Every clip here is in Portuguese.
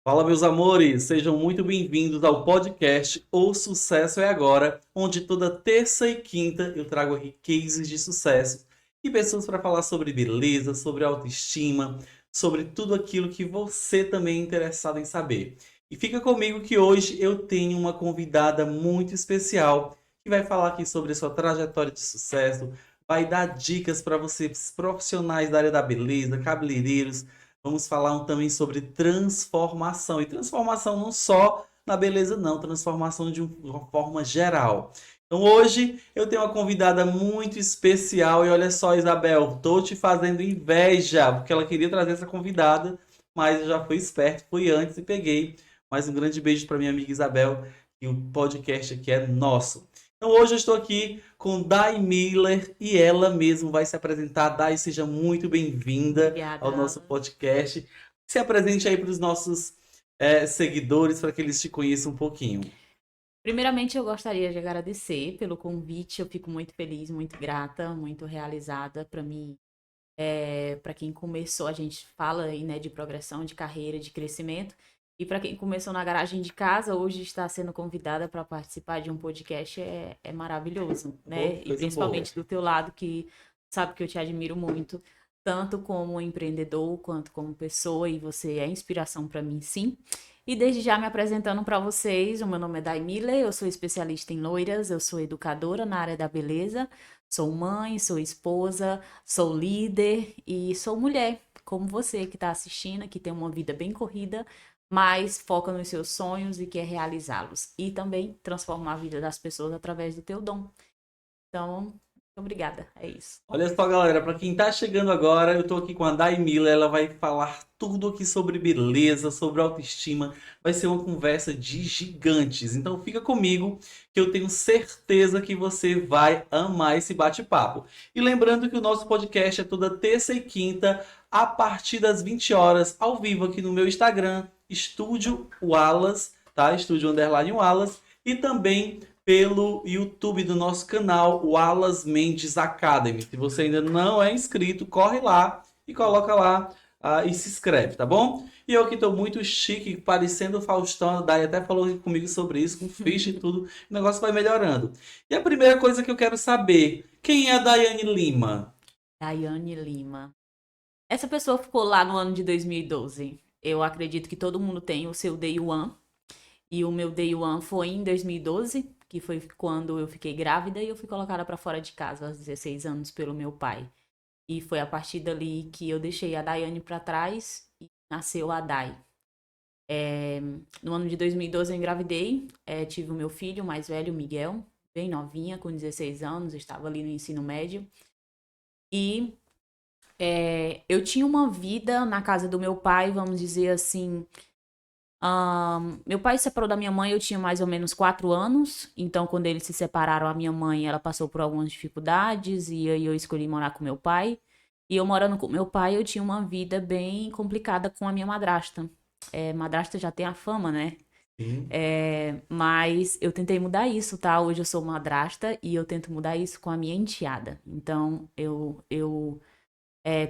Fala, meus amores, sejam muito bem-vindos ao podcast O Sucesso é Agora, onde toda terça e quinta eu trago aqui cases de sucesso e pessoas para falar sobre beleza, sobre autoestima, sobre tudo aquilo que você também é interessado em saber. E fica comigo que hoje eu tenho uma convidada muito especial que vai falar aqui sobre a sua trajetória de sucesso, vai dar dicas para vocês profissionais da área da beleza, cabeleireiros. Vamos falar também sobre transformação. E transformação não só na beleza, não. Transformação de uma forma geral. Então hoje eu tenho uma convidada muito especial. E olha só, Isabel, tô te fazendo inveja, porque ela queria trazer essa convidada, mas eu já fui esperto, fui antes e peguei. Mais um grande beijo para minha amiga Isabel, e o podcast aqui é nosso. Então hoje eu estou aqui com Dai Miller e ela mesma vai se apresentar. Dai, seja muito bem-vinda Obrigada, ao nosso Alan. podcast. Se apresente aí para os nossos seguidores, para que eles te conheçam um pouquinho. Primeiramente, eu gostaria de agradecer pelo convite. Eu fico muito feliz, muito grata, muito realizada. Para mim, para quem começou, a gente fala aí, né, de progressão, de carreira, de crescimento. E para quem começou na garagem de casa, hoje está sendo convidada para participar de um podcast é maravilhoso, Oh, né? que E coisa boa. principalmente do teu lado, que sabe que eu te admiro muito, tanto como empreendedor quanto como pessoa, e você é inspiração para mim, sim. E desde já me apresentando para vocês, o meu nome é Dai Miller, eu sou especialista em loiras, eu sou educadora na área da beleza, sou mãe, sou esposa, sou líder e sou mulher, como você que está assistindo, que tem uma vida bem corrida, mas foca nos seus sonhos e quer realizá-los. E também transformar a vida das pessoas através do teu dom. Então, muito obrigada. É isso. Olha só, galera, para quem tá chegando agora, eu tô aqui com a Dai Miller, ela vai falar tudo aqui sobre beleza, sobre autoestima. Vai ser uma conversa de gigantes. Então fica comigo que eu tenho certeza que você vai amar esse bate-papo. E lembrando que o nosso podcast é toda terça e quinta, a partir das 20 horas, ao vivo aqui no meu Instagram, Estúdio Wallace, tá? Estúdio Underline Wallace. E também pelo YouTube do nosso canal, Wallace Mendes Academy. Se você ainda não é inscrito, corre lá e coloca lá e se inscreve, tá bom? E eu que estou muito chique, parecendo o Faustão, a Dai até falou comigo sobre isso, com ficha e tudo, o negócio vai melhorando. E a primeira coisa que eu quero saber, quem é a Daiane Lima? Daiane Lima. Essa pessoa ficou lá no ano de 2012. Eu acredito que todo mundo tem o seu Day One. E o meu Day One foi em 2012, que foi quando eu fiquei grávida e eu fui colocada para fora de casa aos 16 anos pelo meu pai. E foi a partir dali que eu deixei a Daiane para trás e nasceu a Dai. No ano de 2012 eu engravidei, tive o meu filho o mais velho, o Miguel, bem novinha, com 16 anos, estava ali no ensino médio. E eu tinha uma vida na casa do meu pai, vamos dizer assim. Meu pai se separou da minha mãe, eu tinha mais ou menos 4 anos. Então, quando eles se separaram, a minha mãe, ela passou por algumas dificuldades e aí eu escolhi morar com meu pai. E eu morando com meu pai, eu tinha uma vida bem complicada com a minha madrasta. Madrasta já tem a fama, né? Sim. Mas eu tentei mudar isso, tá? Hoje eu sou madrasta e eu tento mudar isso com a minha enteada. Então, eu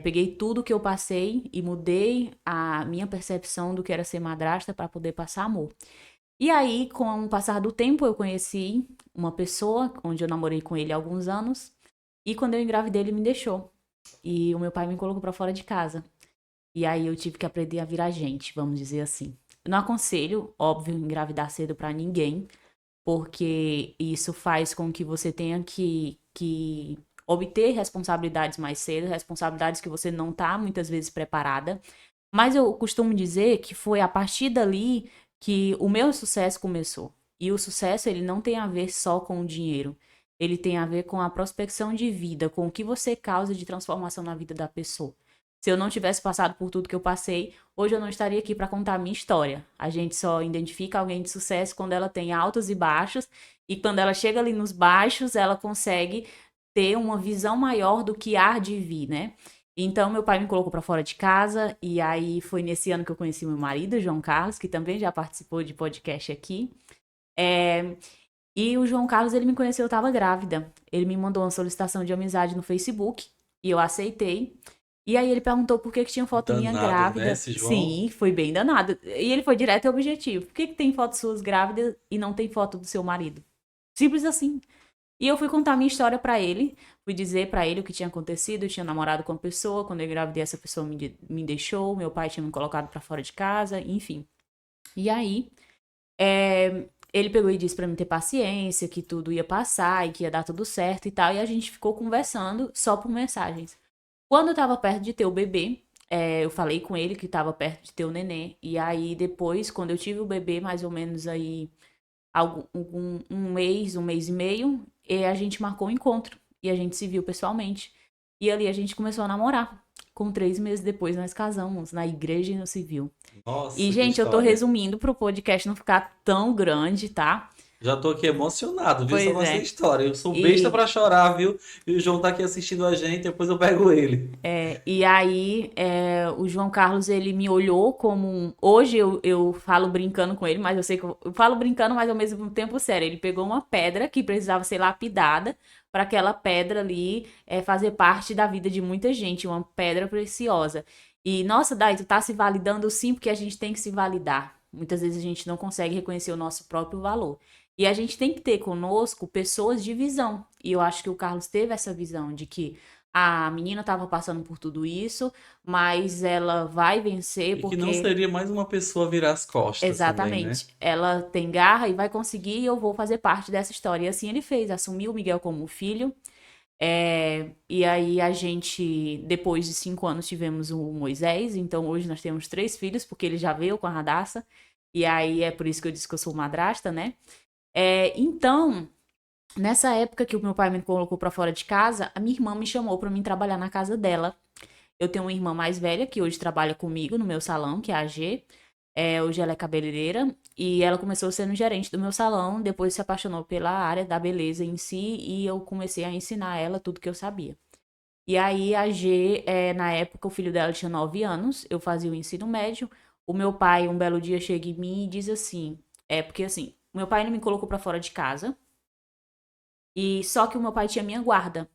peguei tudo que eu passei e mudei a minha percepção do que era ser madrasta para poder passar amor. E aí, com o passar do tempo, eu conheci uma pessoa onde eu namorei com ele há alguns anos. E quando eu engravidei, ele me deixou. E o meu pai me colocou para fora de casa. E aí eu tive que aprender a virar gente, vamos dizer assim. Eu não aconselho, óbvio, engravidar cedo para ninguém, porque isso faz com que você tenha que obter responsabilidades mais cedo, responsabilidades que você não está muitas vezes preparada. Mas eu costumo dizer que foi a partir dali que o meu sucesso começou. E o sucesso, ele não tem a ver só com o dinheiro. Ele tem a ver com a prospecção de vida, com o que você causa de transformação na vida da pessoa. Se eu não tivesse passado por tudo que eu passei, hoje eu não estaria aqui para contar a minha história. A gente só identifica alguém de sucesso quando ela tem altos e baixos, e quando ela chega ali nos baixos, ela consegue ter uma visão maior do que há de vir, né? Então, meu pai me colocou para fora de casa, e aí foi nesse ano que eu conheci meu marido, João Carlos, que também já participou de podcast aqui. É, e o João Carlos, ele me conheceu, eu estava grávida. Ele me mandou uma solicitação de amizade no Facebook, e eu aceitei. E aí ele perguntou por que tinha foto minha Danado, né, grávida. esse João? Sim, foi bem danado. E ele foi direto e objetivo. Por que tem foto suas grávidas e não tem foto do seu marido? Simples assim. E eu fui contar minha história pra ele, fui dizer pra ele o que tinha acontecido, eu tinha namorado com uma pessoa, quando eu engravidei essa pessoa me deixou, meu pai tinha me colocado pra fora de casa, enfim. E aí, ele pegou e disse pra mim ter paciência, que tudo ia passar e que ia dar tudo certo e tal, e a gente ficou conversando só por mensagens. Quando eu tava perto de ter o bebê, eu falei com ele que tava perto de ter o neném, e aí depois, quando eu tive o bebê, mais ou menos aí um mês e meio, e a gente marcou um encontro. E a gente se viu pessoalmente. E ali a gente começou a namorar. Com 3 meses depois, nós casamos na igreja e no civil. E, Nossa, que gente, eu tô história. resumindo pro podcast não ficar tão grande, tá? Já tô aqui emocionado, viu, só Pois com essa é. história. Eu sou besta E pra chorar, viu? E o João tá aqui assistindo a gente, depois eu pego ele. E aí, o João Carlos, ele me olhou como Hoje eu falo brincando com ele, mas eu sei que eu falo brincando, mas ao mesmo tempo sério. Ele pegou uma pedra que precisava ser lapidada para aquela pedra ali fazer parte da vida de muita gente, uma pedra preciosa. E, nossa, Dai, tu tá se validando sim, porque a gente tem que se validar. Muitas vezes a gente não consegue reconhecer o nosso próprio valor. E a gente tem que ter conosco pessoas de visão. E eu acho que o Carlos teve essa visão de que a menina estava passando por tudo isso, mas ela vai vencer E que não porque, seria mais uma pessoa virar as costas também, né? exatamente, ela tem garra e vai conseguir e eu vou fazer parte dessa história. E assim ele fez, assumiu o Miguel como filho. E aí a gente, depois de 5 anos, tivemos o Moisés. Então hoje nós temos 3 filhos, porque ele já veio com a Radassa. E aí é por isso que eu disse que eu sou madrasta, né? Então, nessa época que o meu pai me colocou pra fora de casa, a minha irmã me chamou pra mim trabalhar na casa dela. Eu tenho uma irmã mais velha que hoje trabalha comigo no meu salão, que é a G. Hoje ela é cabeleireira e ela começou sendo gerente do meu salão, depois se apaixonou pela área da beleza em si e eu comecei a ensinar ela tudo que eu sabia. E aí a G, na época, o filho dela tinha 9 anos, eu fazia o ensino médio. O meu pai, um belo dia, chega em mim e diz assim: porque assim, o meu pai não me colocou pra fora de casa, e só que o meu pai tinha minha guarda.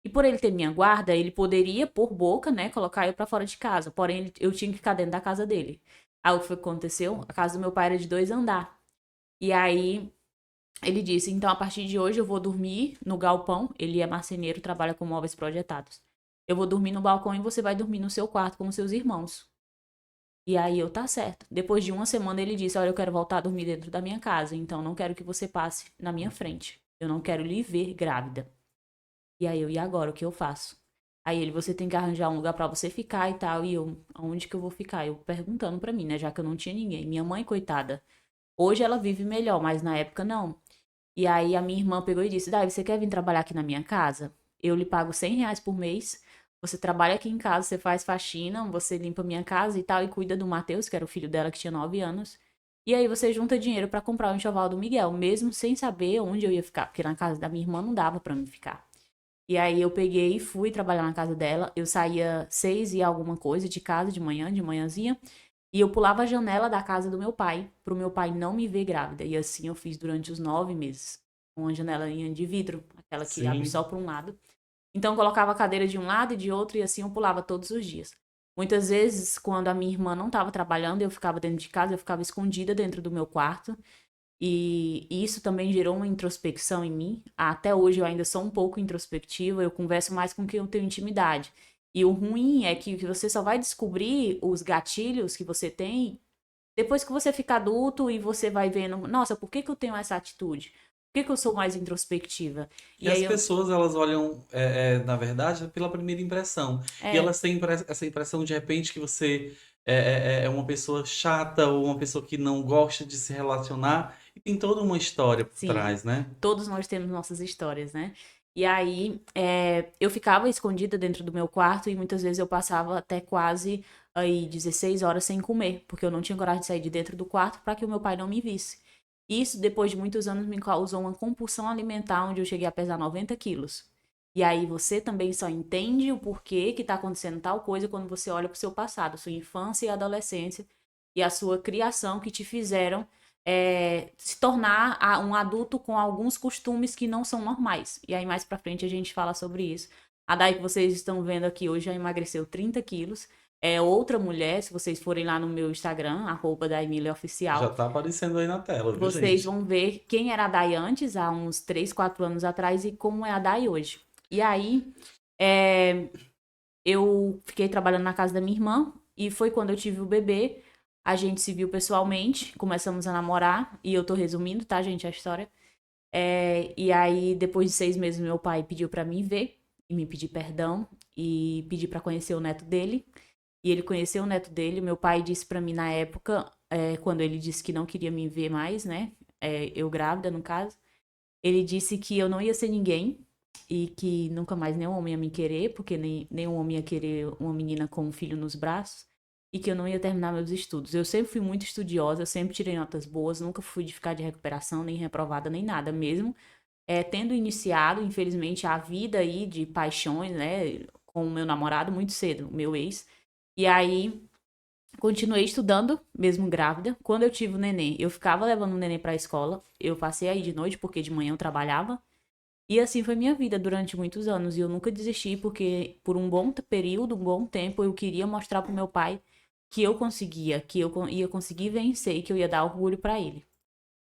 E por ele ter minha guarda, ele poderia, por boca, né, colocar eu pra fora de casa. Porém, eu tinha que ficar dentro da casa dele. Aí o que foi que aconteceu? A casa do meu pai era de 2 andar. E aí ele disse: então a partir de hoje eu vou dormir no galpão. Ele é marceneiro, trabalha com móveis projetados. Eu vou dormir no balcão e você vai dormir no seu quarto com os seus irmãos. E aí eu, tá certo. Depois de uma semana ele disse: olha, eu quero voltar a dormir dentro da minha casa, então não quero que você passe na minha frente. Eu não quero lhe ver grávida. E aí eu, e agora, o que eu faço? Aí ele, você tem que arranjar um lugar pra você ficar e tal. E eu, aonde que eu vou ficar? Eu perguntando pra mim, né? Já que eu não tinha ninguém. Minha mãe, coitada. Hoje ela vive melhor, mas na época não. E aí a minha irmã pegou e disse, Dai, você quer vir trabalhar aqui na minha casa? Eu lhe pago R$ 100 por mês. Você trabalha aqui em casa, você faz faxina, você limpa minha casa e tal, e cuida do Matheus, que era o filho dela que tinha 9 anos. E aí você junta dinheiro pra comprar o enxoval do Miguel, mesmo sem saber onde eu ia ficar, porque na casa da minha irmã não dava pra mim ficar. E aí eu peguei e fui trabalhar na casa dela. Eu saía 6 e alguma coisa de casa de manhã, de manhãzinha. E eu pulava a janela da casa do meu pai, pro meu pai não me ver grávida. E assim eu fiz durante os 9 meses. Uma janelinha de vidro, aquela que abre Sim. só para um lado. Então eu colocava a cadeira de um lado e de outro, e assim eu pulava todos os dias. Muitas vezes, quando a minha irmã não estava trabalhando, eu ficava dentro de casa, eu ficava escondida dentro do meu quarto. E isso também gerou uma introspecção em mim. Até hoje eu ainda sou um pouco introspectiva, eu converso mais com quem eu tenho intimidade. E o ruim é que você só vai descobrir os gatilhos que você tem depois que você fica adulto e você vai vendo, nossa, por que que eu tenho essa atitude? Por que que eu sou mais introspectiva? E E aí as eu, pessoas, elas olham, na verdade, pela primeira impressão. E é, elas têm essa impressão, de repente, que você é uma pessoa chata ou uma pessoa que não gosta de se relacionar. E tem toda uma história por sim, trás, né? todos nós temos nossas histórias, né? E aí, eu ficava escondida dentro do meu quarto e muitas vezes eu passava até quase aí 16 horas sem comer, porque eu não tinha coragem de sair de dentro do quarto para que o meu pai não me visse. Isso, depois de muitos anos, me causou uma compulsão alimentar, onde eu cheguei a pesar 90 quilos. E aí você também só entende o porquê que está acontecendo tal coisa quando você olha para o seu passado, sua infância e adolescência e a sua criação que te fizeram se tornar um adulto com alguns costumes que não são normais. E aí mais pra frente a gente fala sobre isso. A Dai que vocês estão vendo aqui hoje já emagreceu 30 quilos. É outra mulher, se vocês forem lá no meu Instagram, Já @daimilhaoficial, tá aparecendo aí na tela, viu, vocês gente? vão ver quem era a Dai antes, há uns 3, 4 anos atrás, e como é a Dai hoje. E aí, é, eu fiquei trabalhando na casa da minha irmã, e foi quando eu tive o bebê. A gente se viu pessoalmente, começamos a namorar, e eu tô resumindo, tá, gente, a história. E aí, depois de 6 meses, meu pai pediu pra mim ver, e me pedir perdão, e pedir pra conhecer o neto dele. E ele conheceu o neto dele. Meu pai disse pra mim na época, quando ele disse que não queria me ver mais, né? Eu grávida, no caso. Ele disse que eu não ia ser ninguém e que nunca mais nenhum homem ia me querer, porque nenhum homem ia querer uma menina com um filho nos braços, e que eu não ia terminar meus estudos. Eu sempre fui muito estudiosa, sempre tirei notas boas, nunca fui de ficar de recuperação, nem reprovada, nem nada, mesmo tendo iniciado, infelizmente, a vida aí de paixões, né, com o meu namorado muito cedo, o meu ex. E aí, continuei estudando, mesmo grávida. Quando eu tive o neném, eu ficava levando o neném pra escola. Eu passei aí de noite, porque de manhã eu trabalhava. E assim foi minha vida durante muitos anos. E eu nunca desisti, porque por um bom período, um bom tempo, eu queria mostrar pro meu pai que eu conseguia, que eu ia conseguir vencer e que eu ia dar orgulho pra ele.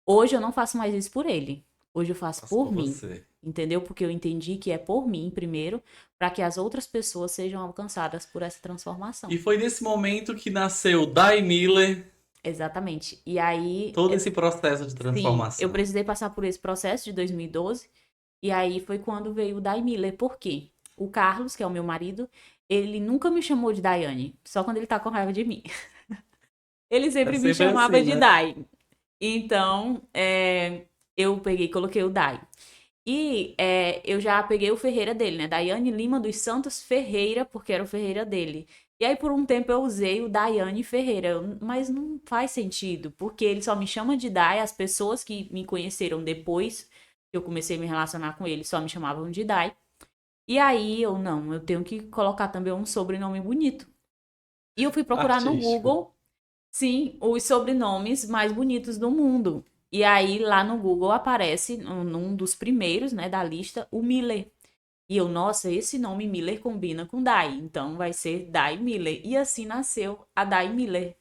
Hoje eu não faço mais isso por ele. Hoje eu faço Faço por por mim. você. Entendeu? Porque eu entendi que é por mim primeiro, para que as outras pessoas sejam alcançadas por essa transformação. E foi nesse momento que nasceu Dai Miller, Exatamente. E aí, todo esse processo de sim, eu transformação. precisei passar por esse processo de 2012. E aí foi quando veio o Dai Miller. Por quê? O Carlos, que é o meu marido, ele nunca me chamou de Daiane, só quando ele tá com raiva de mim. Ele É sempre me sempre chamava assim, de né? Dai. Então, eu peguei e coloquei o Dai. E eu já peguei o Ferreira dele, né? Daiane Lima dos Santos Ferreira, porque era o Ferreira dele. E aí, por um tempo, eu usei o Daiane Ferreira, mas não faz sentido, porque ele só me chama de Dai. As pessoas que me conheceram depois que eu comecei a me relacionar com ele só me chamavam de Dai. E aí, eu tenho que colocar também um sobrenome bonito. E eu fui procurar no Artístico. Google, sim, os sobrenomes mais bonitos do mundo. E aí, lá no Google aparece, num dos primeiros, né, da lista, o Miller. E eu, nossa, esse nome Miller combina com Dai, então vai ser Dai Miller. E assim nasceu a Dai Miller.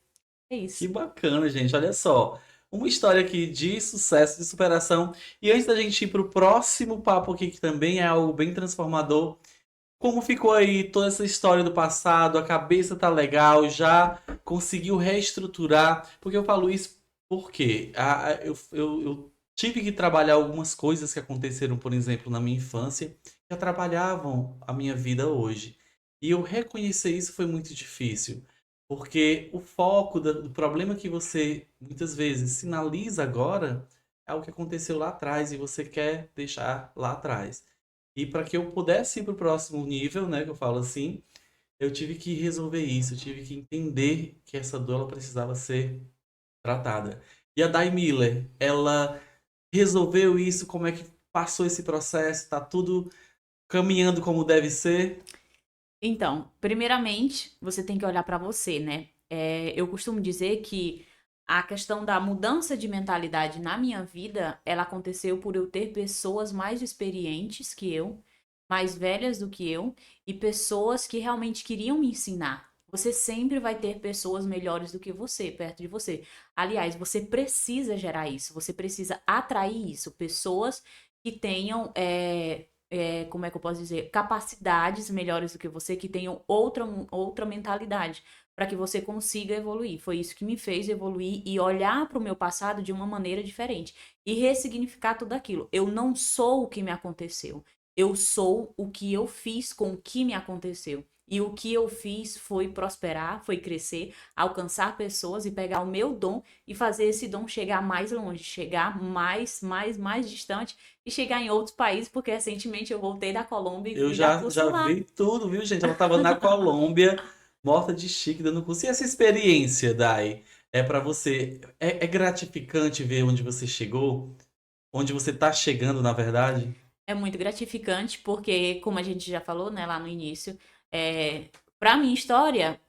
É Que isso. bacana, gente. Olha só. Uma história aqui de sucesso, de superação. E antes da gente ir pro próximo papo aqui, que também é algo bem transformador, como ficou aí toda essa história do passado? A cabeça tá legal? Já conseguiu reestruturar? Porque eu falo isso porque eu tive que trabalhar algumas coisas que aconteceram, por exemplo, na minha infância, que atrapalhavam a minha vida hoje. E eu reconhecer isso foi muito difícil. Porque o foco do problema que você muitas vezes sinaliza agora é o que aconteceu lá atrás e você quer deixar lá atrás. E para que eu pudesse ir para o próximo nível, né, que eu falo assim, eu tive que resolver isso, eu tive que entender que essa dor ela precisava ser tratada. E a Dai Miller, ela resolveu isso, como é que passou esse processo, tá tudo caminhando como deve ser? Então, primeiramente, você tem que olhar para você, né? Eu costumo dizer que a questão da mudança de mentalidade na minha vida, ela aconteceu por eu ter pessoas mais experientes que eu, mais velhas do que eu, e pessoas que realmente queriam me ensinar. Você sempre vai ter pessoas melhores do que você, perto de você. Aliás, você precisa gerar isso, você precisa atrair isso, pessoas que tenham como é que eu posso dizer, capacidades melhores do que você, que tenham outra mentalidade, para que você consiga evoluir. Foi isso que me fez evoluir e olhar para o meu passado de uma maneira diferente e ressignificar tudo aquilo. Eu não sou o que me aconteceu, eu sou o que eu fiz com o que me aconteceu. E o que eu fiz foi prosperar, foi crescer, alcançar pessoas e pegar o meu dom e fazer esse dom chegar mais longe, chegar mais distante e chegar em outros países, porque recentemente eu voltei da Colômbia e Eu fui dar já curso lá. vi tudo, viu, gente? Ela estava na Colômbia, morta de chique, dando curso. E essa experiência, Dai, é para você, é gratificante ver onde você chegou? Onde você tá chegando, na verdade? É muito gratificante, porque, como a gente já falou, né, lá no início, para minha história,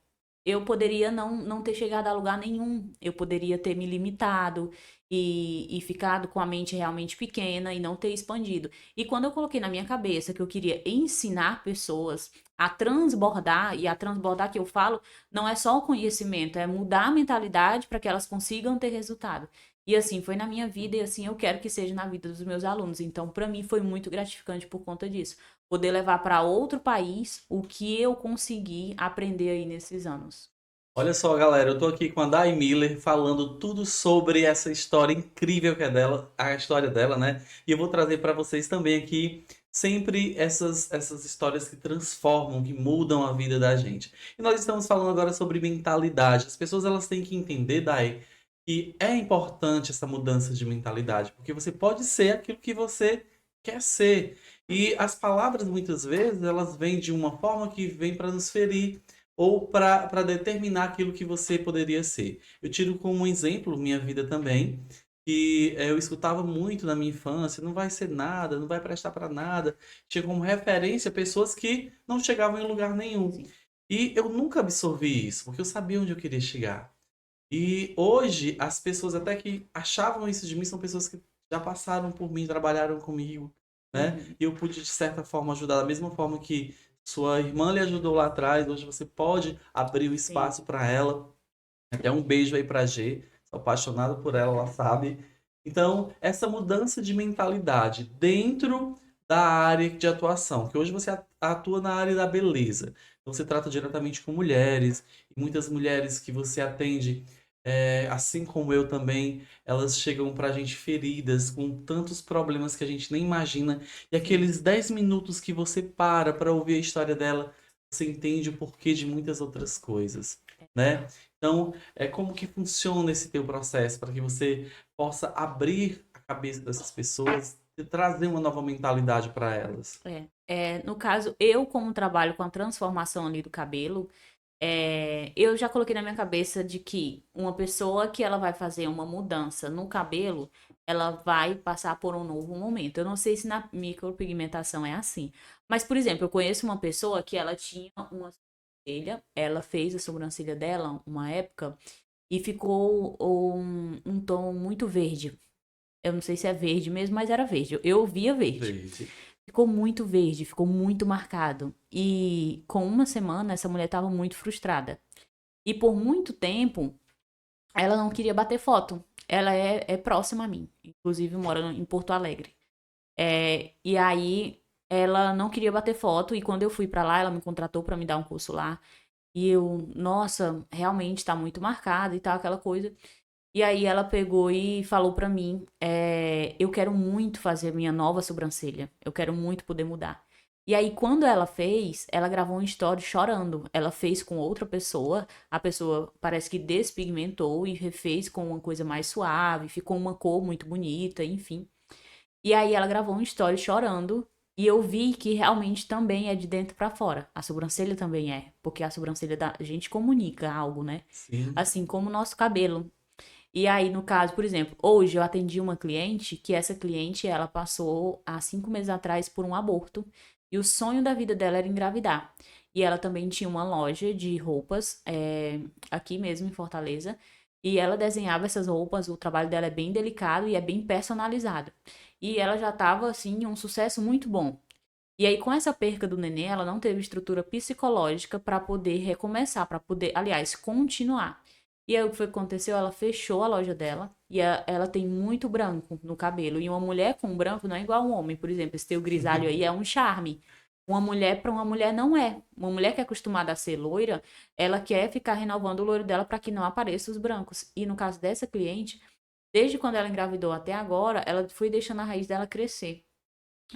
eu poderia não ter chegado a lugar nenhum. Eu poderia ter me limitado e ficado com a mente realmente pequena e não ter expandido. E quando eu coloquei na minha cabeça que eu queria ensinar pessoas a transbordar, e a transbordar que eu falo, não é só o conhecimento, é mudar a mentalidade para que elas consigam ter resultado. E assim foi na minha vida e assim eu quero que seja na vida dos meus alunos. Então, para mim foi muito gratificante por conta disso. Poder levar para outro país o que eu consegui aprender aí nesses anos. Olha só, galera, eu tô aqui com a Dai Miller falando tudo sobre essa história incrível que é dela, a história dela, né? E eu vou trazer para vocês também aqui sempre essas histórias que transformam, que mudam a vida da gente. E nós estamos falando agora sobre mentalidade. As pessoas elas têm que entender, Dai, que é importante essa mudança de mentalidade, porque você pode ser aquilo que você quer ser. E as palavras muitas vezes elas vêm de uma forma que vem para nos ferir ou para determinar aquilo que você poderia ser. Eu tiro como exemplo minha vida também, que eu escutava muito na minha infância, não vai ser nada, não vai prestar para nada. Tinha como referência pessoas que não chegavam em lugar nenhum. Sim. E eu nunca absorvi isso, porque eu sabia onde eu queria chegar. E hoje, as pessoas até que achavam isso de mim são pessoas que já passaram por mim, trabalharam comigo, né? Uhum. E eu pude, de certa forma, ajudar da mesma forma que sua irmã lhe ajudou lá atrás. Hoje você pode abrir o Sim. espaço para ela. Até um beijo aí pra G. Sou apaixonado por ela, ela sabe. Então, essa mudança de mentalidade dentro da área de atuação, que hoje você atua na área da beleza. Então, você trata diretamente com mulheres, e muitas mulheres que você atende, assim como eu também, elas chegam pra gente feridas, com tantos problemas que a gente nem imagina. E Sim. aqueles 10 minutos que você para ouvir a história dela, você entende o porquê de muitas outras coisas, né? Então, como que funciona esse teu processo para que você possa abrir a cabeça dessas pessoas e trazer uma nova mentalidade para elas? No caso, eu como trabalho com a transformação ali do cabelo, eu já coloquei na minha cabeça de que uma pessoa que ela vai fazer uma mudança no cabelo, ela vai passar por um novo momento. Eu não sei se na micropigmentação é assim, mas, por exemplo, eu conheço uma pessoa que ela tinha uma sobrancelha, ela fez a sobrancelha dela uma época e ficou um tom muito verde. Eu não sei se é verde mesmo, mas era verde. Eu via verde. Verde. Ficou muito verde, ficou muito marcado. E com uma semana, essa mulher estava muito frustrada. E por muito tempo, ela não queria bater foto. Ela é próxima a mim, inclusive mora em Porto Alegre. E aí, ela não queria bater foto. E quando eu fui pra lá, ela me contratou pra me dar um curso lá. E eu, nossa, realmente tá muito marcada e tal, aquela coisa. E aí ela pegou e falou pra mim, eu quero muito fazer minha nova sobrancelha. Eu quero muito poder mudar. E aí quando ela fez, ela gravou um story chorando. Ela fez com outra pessoa, a pessoa parece que despigmentou e refez com uma coisa mais suave, ficou uma cor muito bonita, enfim. E aí ela gravou um story chorando e eu vi que realmente também é de dentro pra fora. A sobrancelha também é, porque a sobrancelha da gente comunica algo, né? Sim. Assim como o nosso cabelo. E aí, no caso, por exemplo, hoje eu atendi uma cliente que essa cliente, ela passou há 5 meses atrás por um aborto e o sonho da vida dela era engravidar. E ela também tinha uma loja de roupas aqui mesmo em Fortaleza e ela desenhava essas roupas, o trabalho dela é bem delicado e é bem personalizado. E ela já estava, assim, um sucesso muito bom. E aí, com essa perca do nenê, ela não teve estrutura psicológica para poder recomeçar, para poder, aliás, continuar. E aí, o que foi que aconteceu? Ela fechou a loja dela e ela tem muito branco no cabelo. E uma mulher com branco não é igual a um homem, por exemplo. Esse teu grisalho aí é um charme. Uma mulher para uma mulher não é. Uma mulher que é acostumada a ser loira, ela quer ficar renovando o loiro dela para que não apareçam os brancos. E no caso dessa cliente, desde quando ela engravidou até agora, ela foi deixando a raiz dela crescer.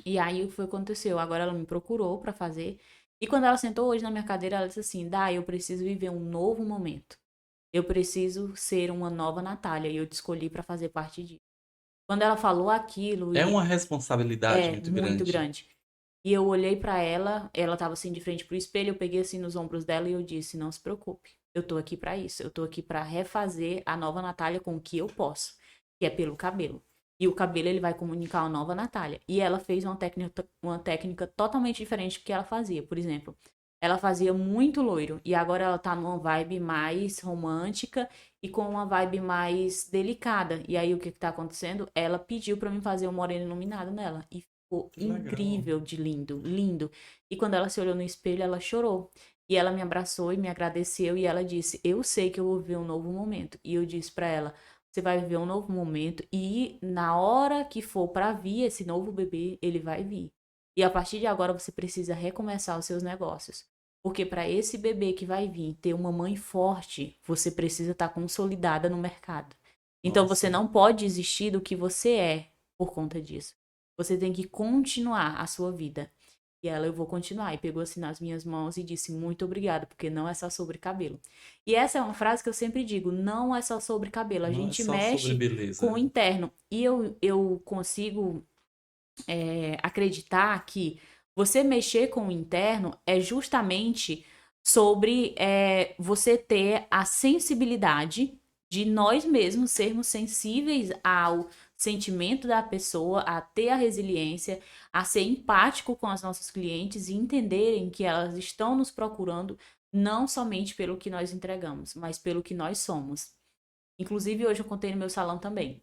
E aí o que foi que aconteceu? Agora ela me procurou pra fazer. E quando ela sentou hoje na minha cadeira, ela disse assim: Dá, eu preciso viver um novo momento. Eu preciso ser uma nova Natália. E eu te escolhi pra fazer parte disso. Quando ela falou aquilo, É e uma responsabilidade é muito muito grande. grande. E eu olhei pra ela, ela tava assim de frente pro espelho, eu peguei assim nos ombros dela e eu disse: Não se preocupe. Eu tô aqui pra isso. Eu tô aqui pra refazer a nova Natália com o que eu posso, que é pelo cabelo. E o cabelo ele vai comunicar a nova Natália. E ela fez uma técnica totalmente diferente do que ela fazia. Por exemplo, ela fazia muito loiro. E agora ela tá numa vibe mais romântica e com uma vibe mais delicada. E aí o que que tá acontecendo? Ela pediu pra mim fazer um moreno iluminado nela. E ficou Que legal. incrível de lindo, lindo. E quando ela se olhou no espelho, ela chorou. E ela me abraçou e me agradeceu e ela disse: "Eu sei que eu vou viver um novo momento". E eu disse pra ela: "Você vai viver um novo momento e na hora que for pra vir esse novo bebê, ele vai vir. E a partir de agora você precisa recomeçar os seus negócios. Porque para esse bebê que vai vir ter uma mãe forte, você precisa estar consolidada no mercado. Então você Nossa, não pode desistir do que você é por conta disso. Você tem que continuar a sua vida". E ela, eu vou continuar. E pegou assim nas minhas mãos e disse: "Muito obrigada, porque não é só sobre cabelo". E essa é uma frase que eu sempre digo: não é só sobre cabelo. A não é gente só sobre mexe com o beleza. interno. E eu consigo acreditar que você mexer com o interno é justamente sobre você ter a sensibilidade de nós mesmos sermos sensíveis ao sentimento da pessoa, a ter a resiliência, a ser empático com as nossas clientes e entenderem que elas estão nos procurando não somente pelo que nós entregamos, mas pelo que nós somos. Inclusive, hoje eu contei no meu salão também.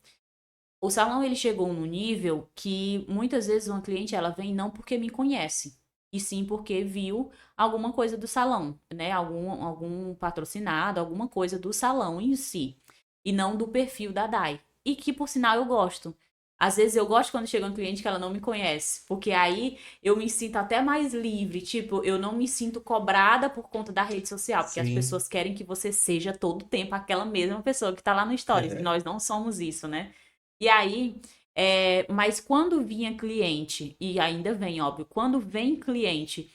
O salão ele chegou no nível que muitas vezes uma cliente ela vem não porque me conhece, e sim porque viu alguma coisa do salão, né? Algum patrocinado, alguma coisa do salão em si, e não do perfil da Dai. E que por sinal eu gosto. Às vezes eu gosto quando chega um cliente que ela não me conhece, porque aí eu me sinto até mais livre, tipo, eu não me sinto cobrada por conta da rede social, porque as Sim, pessoas querem que você seja todo tempo aquela mesma pessoa que tá lá no Stories, e é. nós não somos isso, né? E aí, mas quando vinha cliente, e ainda vem, óbvio, quando vem cliente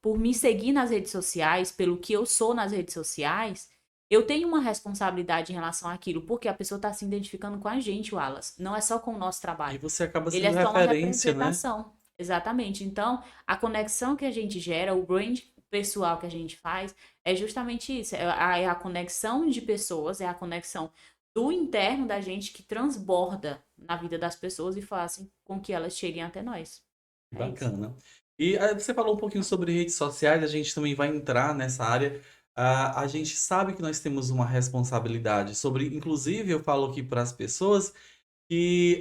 por me seguir nas redes sociais, pelo que eu sou nas redes sociais, eu tenho uma responsabilidade em relação àquilo, porque a pessoa está se identificando com a gente, Wallace. Não é só com o nosso E trabalho. você acaba Ele sendo é só uma referência, né? representação. Exatamente. Então, a conexão que a gente gera, o brand pessoal que a gente faz, é justamente isso. É a conexão de pessoas, é a conexão do interno da gente que transborda na vida das pessoas e fazem com que elas cheguem até nós. É isso. Bacana. E você falou um pouquinho sobre redes sociais, a gente também vai entrar nessa área. A gente sabe que nós temos uma responsabilidade sobre, inclusive, eu falo aqui para as pessoas que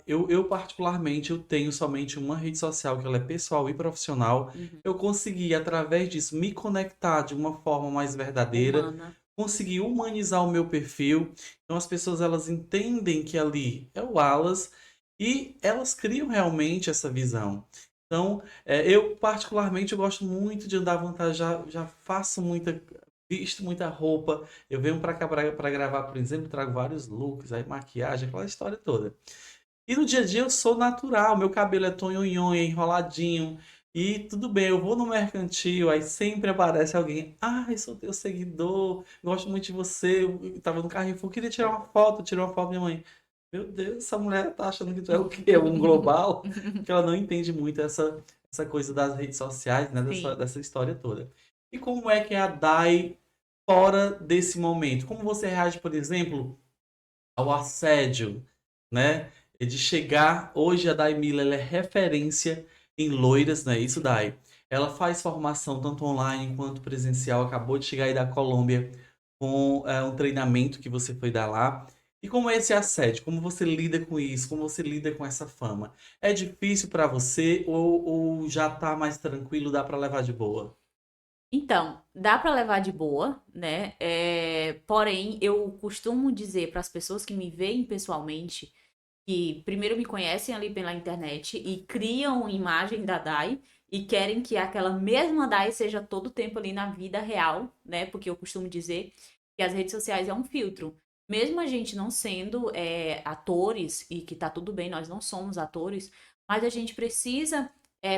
eu particularmente eu tenho somente uma rede social que ela é pessoal e profissional. Uhum. Eu consegui, através disso, me conectar de uma forma mais verdadeira, Humana. consegui humanizar o meu perfil. Então as pessoas elas entendem que ali é o Alas e elas criam realmente essa visão. Então, eu particularmente eu gosto muito de andar à vontade, já faço muita, visto muita roupa. Eu venho pra cá pra gravar, por exemplo, trago vários looks, aí maquiagem, aquela história toda. E no dia a dia eu sou natural, meu cabelo é tonhonhon, é enroladinho. E tudo bem, eu vou no mercantil, aí sempre aparece alguém. Ai, sou teu seguidor, gosto muito de você. Eu tava no Carrefour, queria tirar uma foto, tirei uma foto da minha mãe. Meu Deus, essa mulher tá achando que tu é o quê? É um global? Porque ela não entende muito essa coisa das redes sociais, né? Dessa, Sim. dessa história toda. E como é que é a Dai fora desse momento? Como você reage, por exemplo, ao assédio, né? De chegar, hoje a Dai Mila ela é referência em loiras, né? Isso, Dai. Ela faz formação tanto online quanto presencial. Acabou de chegar aí da Colômbia com um treinamento que você foi dar lá. E como é esse assédio? Como você lida com isso? Como você lida com essa fama? É difícil pra você ou já tá mais tranquilo, dá pra levar de boa? Então, dá pra levar de boa, né? Porém, eu costumo dizer para as pessoas que me veem pessoalmente que primeiro me conhecem ali pela internet e criam imagem da Dai e querem que aquela mesma Dai seja todo o tempo ali na vida real, né? Porque eu costumo dizer que as redes sociais é um filtro. Mesmo a gente não sendo atores, e que tá tudo bem, nós não somos atores, mas a gente precisa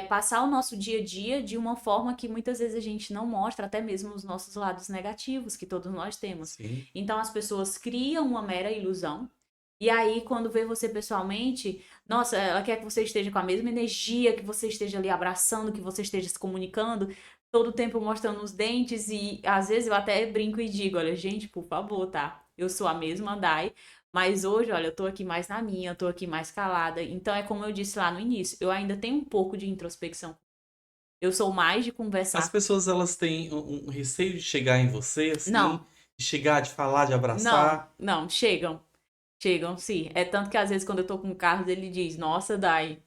passar o nosso dia a dia de uma forma que muitas vezes a gente não mostra, até mesmo os nossos lados negativos que todos nós temos. Sim. Então as pessoas criam uma mera ilusão e aí, quando vê você pessoalmente, nossa, ela quer que você esteja com a mesma energia, que você esteja ali abraçando, que você esteja se comunicando, todo o tempo mostrando os dentes. E às vezes eu até brinco e digo: olha, gente, por favor, tá? Eu sou a mesma Dai, mas hoje, olha, eu tô aqui mais na minha, eu tô aqui mais calada. Então é como eu disse lá no início, eu ainda tenho um pouco de introspecção. Eu sou mais de As conversar. pessoas, elas têm um receio de chegar em você, assim, Não, de chegar, de falar, de não, abraçar. não, chegam. Chegam, sim. É tanto que às vezes quando eu tô com o Carlos, ele diz, nossa, Dai,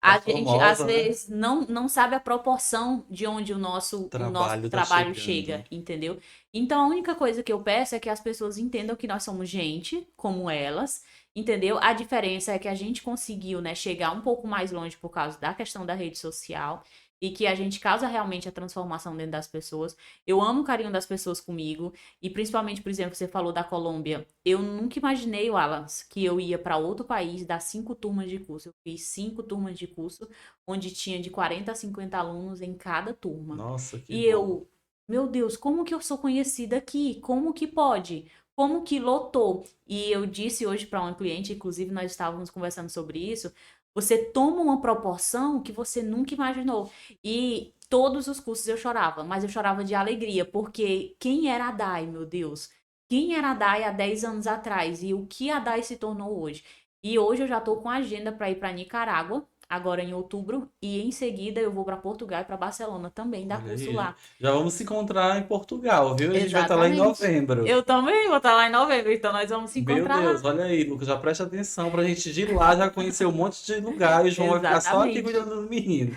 Tá a gente às famosa, né? vezes não sabe a proporção de onde o nosso Trabalho tá trabalho chega, chegando. entendeu? Então a única coisa que eu peço é que as pessoas entendam que nós somos gente, como elas, entendeu? A diferença é que a gente conseguiu, né, chegar um pouco mais longe por causa da questão da rede social e que a gente causa realmente a transformação dentro das pessoas. Eu amo o carinho das pessoas comigo e principalmente, por exemplo, você falou da Colômbia. Eu nunca imaginei, Wallace, que eu ia para outro país dar 5 turmas de curso. Eu fiz 5 turmas de curso, onde tinha de 40 a 50 alunos em cada turma. Nossa, que E bom. eu, meu Deus, como que eu sou conhecida aqui? Como que pode? Como que lotou? E eu disse hoje para um cliente, inclusive nós estávamos conversando sobre isso, você toma uma proporção que você nunca imaginou. E todos os cursos eu chorava, mas eu chorava de alegria, porque quem era a Dai, meu Deus? Quem era a Dai há 10 anos atrás e o que a Dai se tornou hoje? E hoje eu já estou com agenda para ir para Nicarágua, agora em outubro, e em seguida eu vou para Portugal e para Barcelona também dar Olha curso aí. lá. Já vamos se encontrar em Portugal, viu? A gente vai estar lá em Exatamente. novembro. Eu também vou estar lá em novembro, então nós vamos se Meu encontrar Deus, lá. olha aí, Lucas, já presta atenção pra gente ir lá, já conhecer um monte de lugar e o João vai ficar só aqui Exatamente. cuidando dos meninos.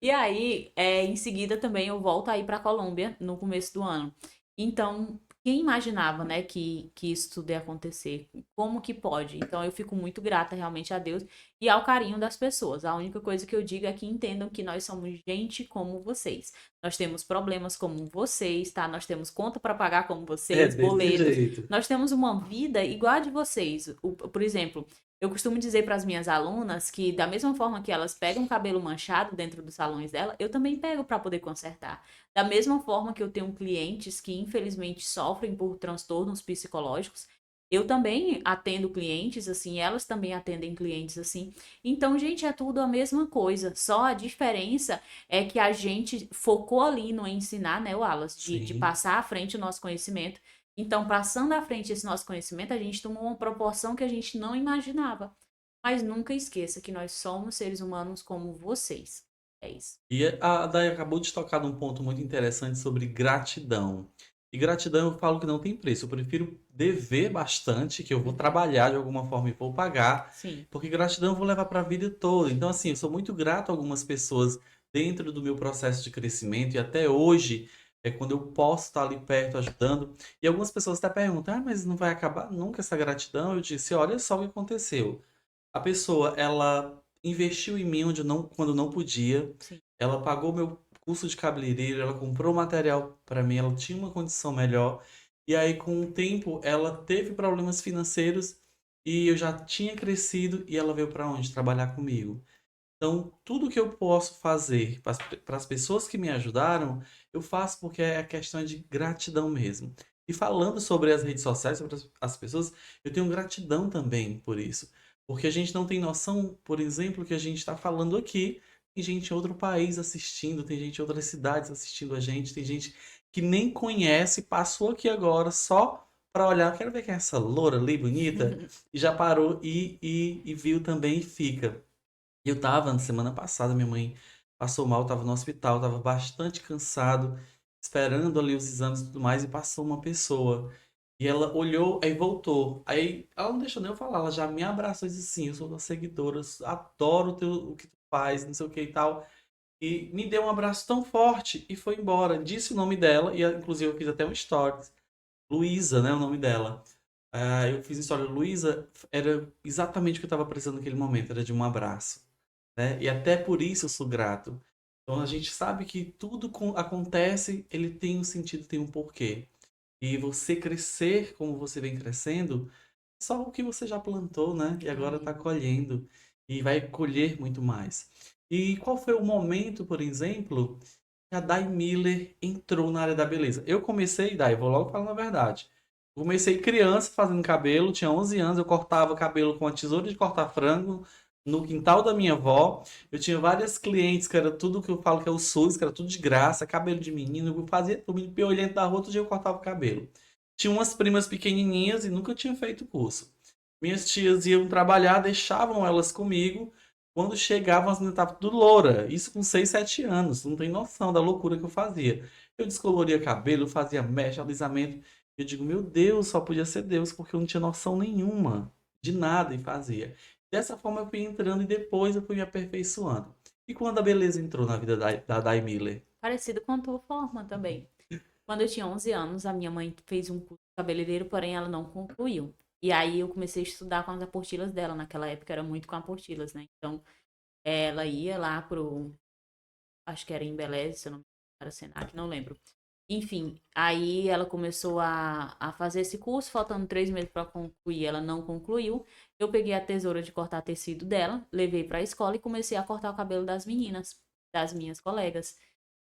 E aí, em seguida também eu volto aí para Colômbia no começo do ano. Então, quem imaginava, né, que isso tudo ia acontecer? Como que pode? Então, eu fico muito grata realmente a Deus e ao carinho das pessoas. A única coisa que eu digo é que entendam que nós somos gente como vocês. Nós temos problemas como vocês, tá? Nós temos conta para pagar como É vocês, desse boletos. jeito. Nós temos uma vida igual a de vocês. Por exemplo, eu costumo dizer para as minhas alunas que, da mesma forma que elas pegam cabelo manchado dentro dos salões dela, eu também pego para poder consertar. Da mesma forma que eu tenho clientes que, infelizmente, sofrem por transtornos psicológicos, eu também atendo clientes assim, elas também atendem clientes assim. Então, gente, é tudo a mesma coisa. Só a diferença é que a gente focou ali no ensinar, né, Wallace, de Sim. passar à frente o nosso conhecimento. Então, passando à frente esse nosso conhecimento, a gente tomou uma proporção que a gente não imaginava. Mas nunca esqueça que nós somos seres humanos como vocês. É isso. E a Day acabou de tocar num ponto muito interessante sobre gratidão. E gratidão eu falo que não tem preço. Eu prefiro dever bastante, que eu vou Uhum. trabalhar de alguma forma e vou pagar, Sim, porque gratidão eu vou levar para a vida toda. Então, assim, eu sou muito grato a algumas pessoas dentro do meu processo de crescimento e até hoje é quando eu posso estar ali perto ajudando. E algumas pessoas até perguntam: ah, mas não vai acabar nunca essa gratidão? Eu disse: olha só o que aconteceu. A pessoa, ela investiu em mim onde não, quando não podia. sim. Ela pagou meu curso de cabeleireiro, ela comprou material para mim, ela tinha uma condição melhor. E aí, com o tempo, ela teve problemas financeiros e eu já tinha crescido e ela veio para onde? Trabalhar comigo. Então, tudo que eu posso fazer para as pessoas que me ajudaram, eu faço porque é a questão de gratidão mesmo. E falando sobre as redes sociais, sobre as pessoas, eu tenho gratidão também por isso. Porque a gente não tem noção, por exemplo, que a gente está falando aqui, tem gente em outro país assistindo, tem gente em outras cidades assistindo a gente, tem gente que nem conhece, passou aqui agora só para olhar, quero ver quem é essa loura ali bonita, e já parou e viu também e fica. Eu tava na semana passada, minha mãe passou mal, tava no hospital, tava bastante cansado, esperando ali os exames e tudo mais, e passou uma pessoa. E ela olhou, aí voltou. Aí ela não deixou nem eu falar, ela já me abraçou e disse assim, eu sou tua seguidora, adoro o que tu faz, não sei o que e tal. E me deu um abraço tão forte e foi embora. Disse o nome dela, e inclusive eu fiz até um stories. Luísa, né, o nome dela. Ah, eu fiz história. Luísa era exatamente o que eu estava precisando naquele momento, era de um abraço, né? E até por isso eu sou grato. Então a gente sabe que tudo acontece, ele tem um sentido, tem um porquê. E você crescer como você vem crescendo, é só o que você já plantou, né? E agora está Amém. colhendo e vai colher muito mais. E qual foi o momento, por exemplo, que a Dai Miller entrou na área da beleza? Eu comecei, Dai, vou logo falar a verdade. Comecei criança fazendo cabelo, tinha 11 anos, eu cortava cabelo com a tesoura de cortar frango no quintal da minha avó. Eu tinha várias clientes que era tudo que eu falo que é o SUS, que era tudo de graça, cabelo de menino, eu fazia tudo, me olhando da rua, todo dia eu cortava o cabelo. Tinha umas primas pequenininhas e nunca tinha feito curso. Minhas tias iam trabalhar, deixavam elas comigo Quando chegava, as meninas estavam tudo loura. Isso com 6, 7 anos. Não tem noção da loucura que eu fazia. Eu descoloria cabelo, fazia mecha, alisamento. Eu digo, meu Deus, só podia ser Deus, porque eu não tinha noção nenhuma de nada e fazia. Dessa forma eu fui entrando e depois eu fui me aperfeiçoando. E quando a beleza entrou na vida da Day Miller? Parecido com a tua forma também. Quando eu tinha 11 anos, a minha mãe fez um curso de cabeleireiro, porém ela não concluiu. E aí eu comecei a estudar com as apostilas dela. Naquela época era muito com apostilas, né? Então ela ia lá pro. Acho que era em Belém, se eu não me engano, era Senac, não lembro. Enfim, aí ela começou a fazer esse curso, faltando 3 meses para concluir, ela não concluiu. Eu peguei a tesoura de cortar tecido dela, levei para a escola e comecei a cortar o cabelo das meninas, das minhas colegas.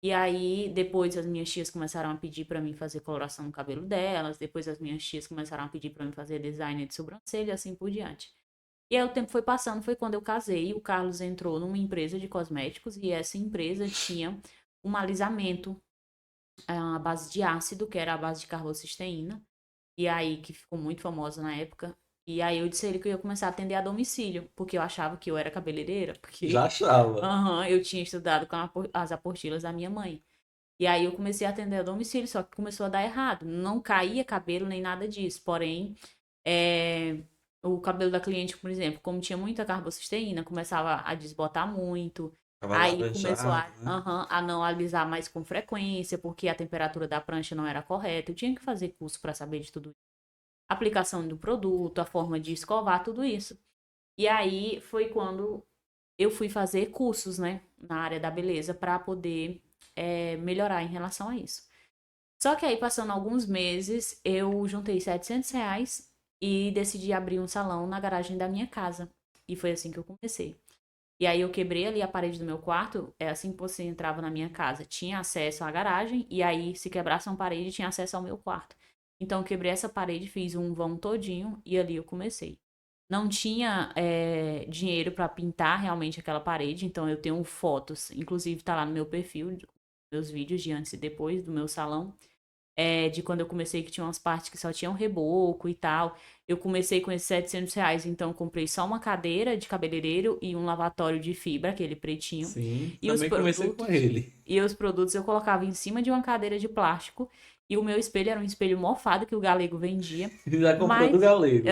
E aí, depois as minhas tias começaram a pedir para mim fazer coloração no cabelo delas, depois as minhas tias começaram a pedir para mim fazer design de sobrancelha e assim por diante. E aí o tempo foi passando, foi quando eu casei, o Carlos entrou numa empresa de cosméticos e essa empresa tinha um alisamento à base de ácido, que era a base de carbolcisteína, e aí que ficou muito famosa na época. E aí eu disse a ele que eu ia começar a atender a domicílio, porque eu achava que eu era cabeleireira, Já porque achava. eu tinha estudado com as apostilas da minha mãe. E aí eu comecei a atender a domicílio, só que começou a dar errado. Não caía cabelo nem nada disso. Porém, é, o cabelo da cliente, por exemplo, como tinha muita carbocisteína, começava a desbotar muito. Tava Aí começou laranjado, né? a não alisar mais com frequência, porque a temperatura da prancha não era correta. Eu tinha que fazer curso para saber de tudo isso. Aplicação do produto, a forma de escovar, tudo isso. E aí foi quando eu fui fazer cursos, né, na área da beleza para poder melhorar em relação a isso. Só que aí, passando alguns meses, eu juntei R$ 700 e decidi abrir um salão na garagem da minha casa. E foi assim que eu comecei. E aí eu quebrei ali a parede do meu quarto, é assim que você entrava na minha casa, tinha acesso à garagem, e aí se quebrasse uma parede, tinha acesso ao meu quarto. Então eu quebrei essa parede, fiz um vão todinho, e ali eu comecei. Não tinha dinheiro para pintar realmente aquela parede, então eu tenho fotos, inclusive tá lá no meu perfil, meus vídeos de antes e depois do meu salão, de quando eu comecei, que tinha umas partes que só tinham reboco e tal. Eu comecei com esses R$ 700, então eu comprei só uma cadeira de cabeleireiro e um lavatório de fibra, aquele pretinho. Sim, E os também comecei com produtos, ele. eu colocava em cima de uma cadeira de plástico. E o meu espelho era um espelho mofado que o Galego vendia. Já comprou do Mas, galego.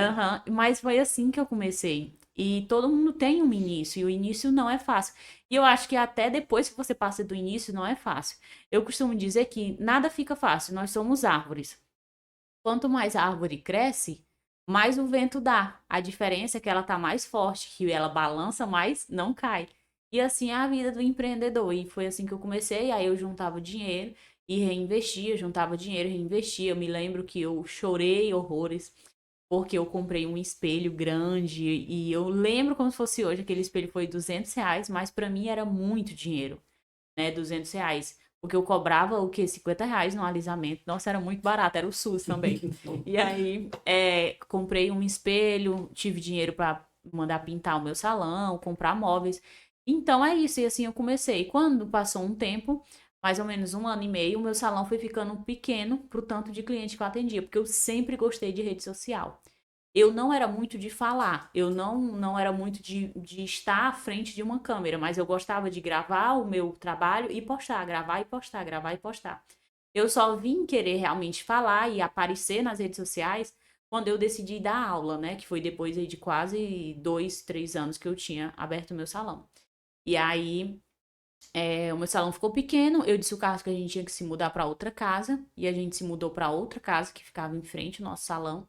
mas foi assim que eu comecei. E todo mundo tem um início, e o início não é fácil. E eu acho que até depois que você passa do início, não é fácil. Eu costumo dizer que nada fica fácil, nós somos árvores. Quanto mais a árvore cresce, mais o vento dá. A diferença é que ela está mais forte, que ela balança mais, não cai. E assim é a vida do empreendedor. E foi assim que eu comecei, aí eu juntava dinheiro e reinvestia, juntava dinheiro e reinvestia. Eu me lembro que eu chorei horrores porque eu comprei um espelho grande e eu lembro como se fosse hoje, aquele espelho foi R$ 200, mas para mim era muito dinheiro, né? R$ 200. Porque eu cobrava o quê? R$ 50 no alisamento. Nossa, era muito barato, era o SUS também. E aí, comprei um espelho, tive dinheiro para mandar pintar o meu salão, comprar móveis. Então é isso, e assim eu comecei. Quando passou um tempo, mais ou menos 1 ano e meio, o meu salão foi ficando pequeno pro tanto de cliente que eu atendia, porque eu sempre gostei de rede social. Eu não era muito de falar, eu não era muito de estar à frente de uma câmera, mas eu gostava de gravar o meu trabalho e postar, gravar e postar, gravar e postar. Eu só vim querer realmente falar e aparecer nas redes sociais quando eu decidi dar aula, né? Que foi depois aí de quase 2, 3 anos que eu tinha aberto o meu salão. E aí, o meu salão ficou pequeno, eu disse o Carlos que a gente tinha que se mudar para outra casa, e a gente se mudou para outra casa que ficava em frente ao nosso salão.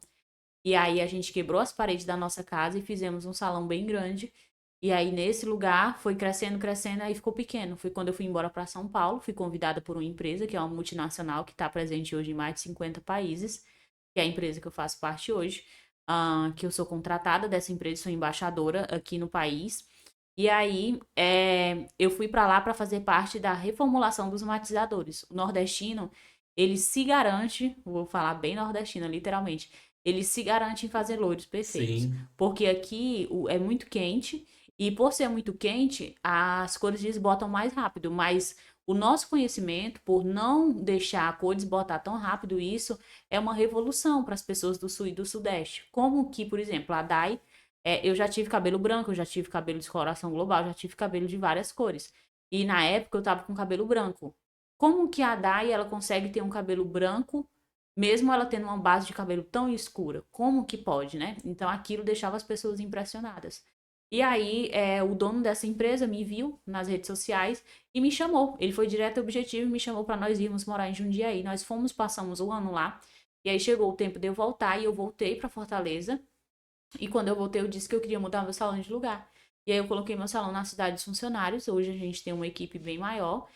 E aí a gente quebrou as paredes da nossa casa e fizemos um salão bem grande. E aí nesse lugar foi crescendo, crescendo, aí ficou pequeno. Foi quando eu fui embora para São Paulo, fui convidada por uma empresa que é uma multinacional que está presente hoje em mais de 50 países, que é a empresa que eu faço parte hoje, que eu sou contratada dessa empresa, sou embaixadora aqui no país. E aí eu fui para lá para fazer parte da reformulação dos matizadores. O nordestino, ele se garante, vou falar bem nordestino, literalmente, ele se garante em fazer loiros perfeitos. Sim. Porque aqui é muito quente e por ser muito quente, as cores desbotam mais rápido. Mas o nosso conhecimento, por não deixar a cor desbotar tão rápido, isso é uma revolução para as pessoas do sul e do sudeste. Como que, por exemplo, a Dai eu já tive cabelo branco, eu já tive cabelo de coloração global, já tive cabelo de várias cores. E na época eu tava com cabelo branco. Como que a Dai, ela consegue ter um cabelo branco, mesmo ela tendo uma base de cabelo tão escura? Como que pode, né? Então aquilo deixava as pessoas impressionadas. E aí, o dono dessa empresa me viu nas redes sociais e me chamou. Ele foi direto ao objetivo e me chamou para nós irmos morar em Jundiaí. Nós fomos, passamos um ano lá. E aí chegou o tempo de eu voltar e eu voltei para Fortaleza. E quando eu voltei, eu disse que eu queria mudar meu salão de lugar. E aí eu coloquei meu salão na cidade dos funcionários. Hoje a gente tem uma equipe bem maior.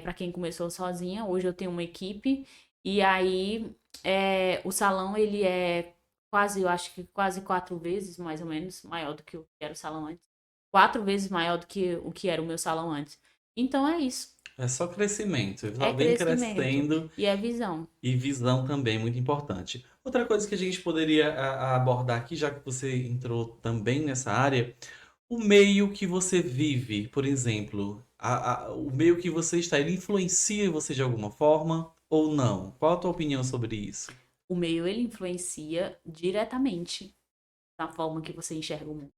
Para quem começou sozinha, hoje eu tenho uma equipe. E aí o salão ele é quase, eu acho que quase 4 vezes, mais ou menos, maior do que o que era o salão antes. 4 vezes maior do que o que era o meu salão antes. Então é isso. É só crescimento, É só vem crescimento crescendo e é visão. e visão também, muito importante. Outra coisa que a gente poderia abordar aqui, já que você entrou também nessa área, o meio que você vive, por exemplo, o meio que você está, ele influencia você de alguma forma ou não? Qual a tua opinião sobre isso? O meio ele influencia diretamente na forma que você enxerga o mundo.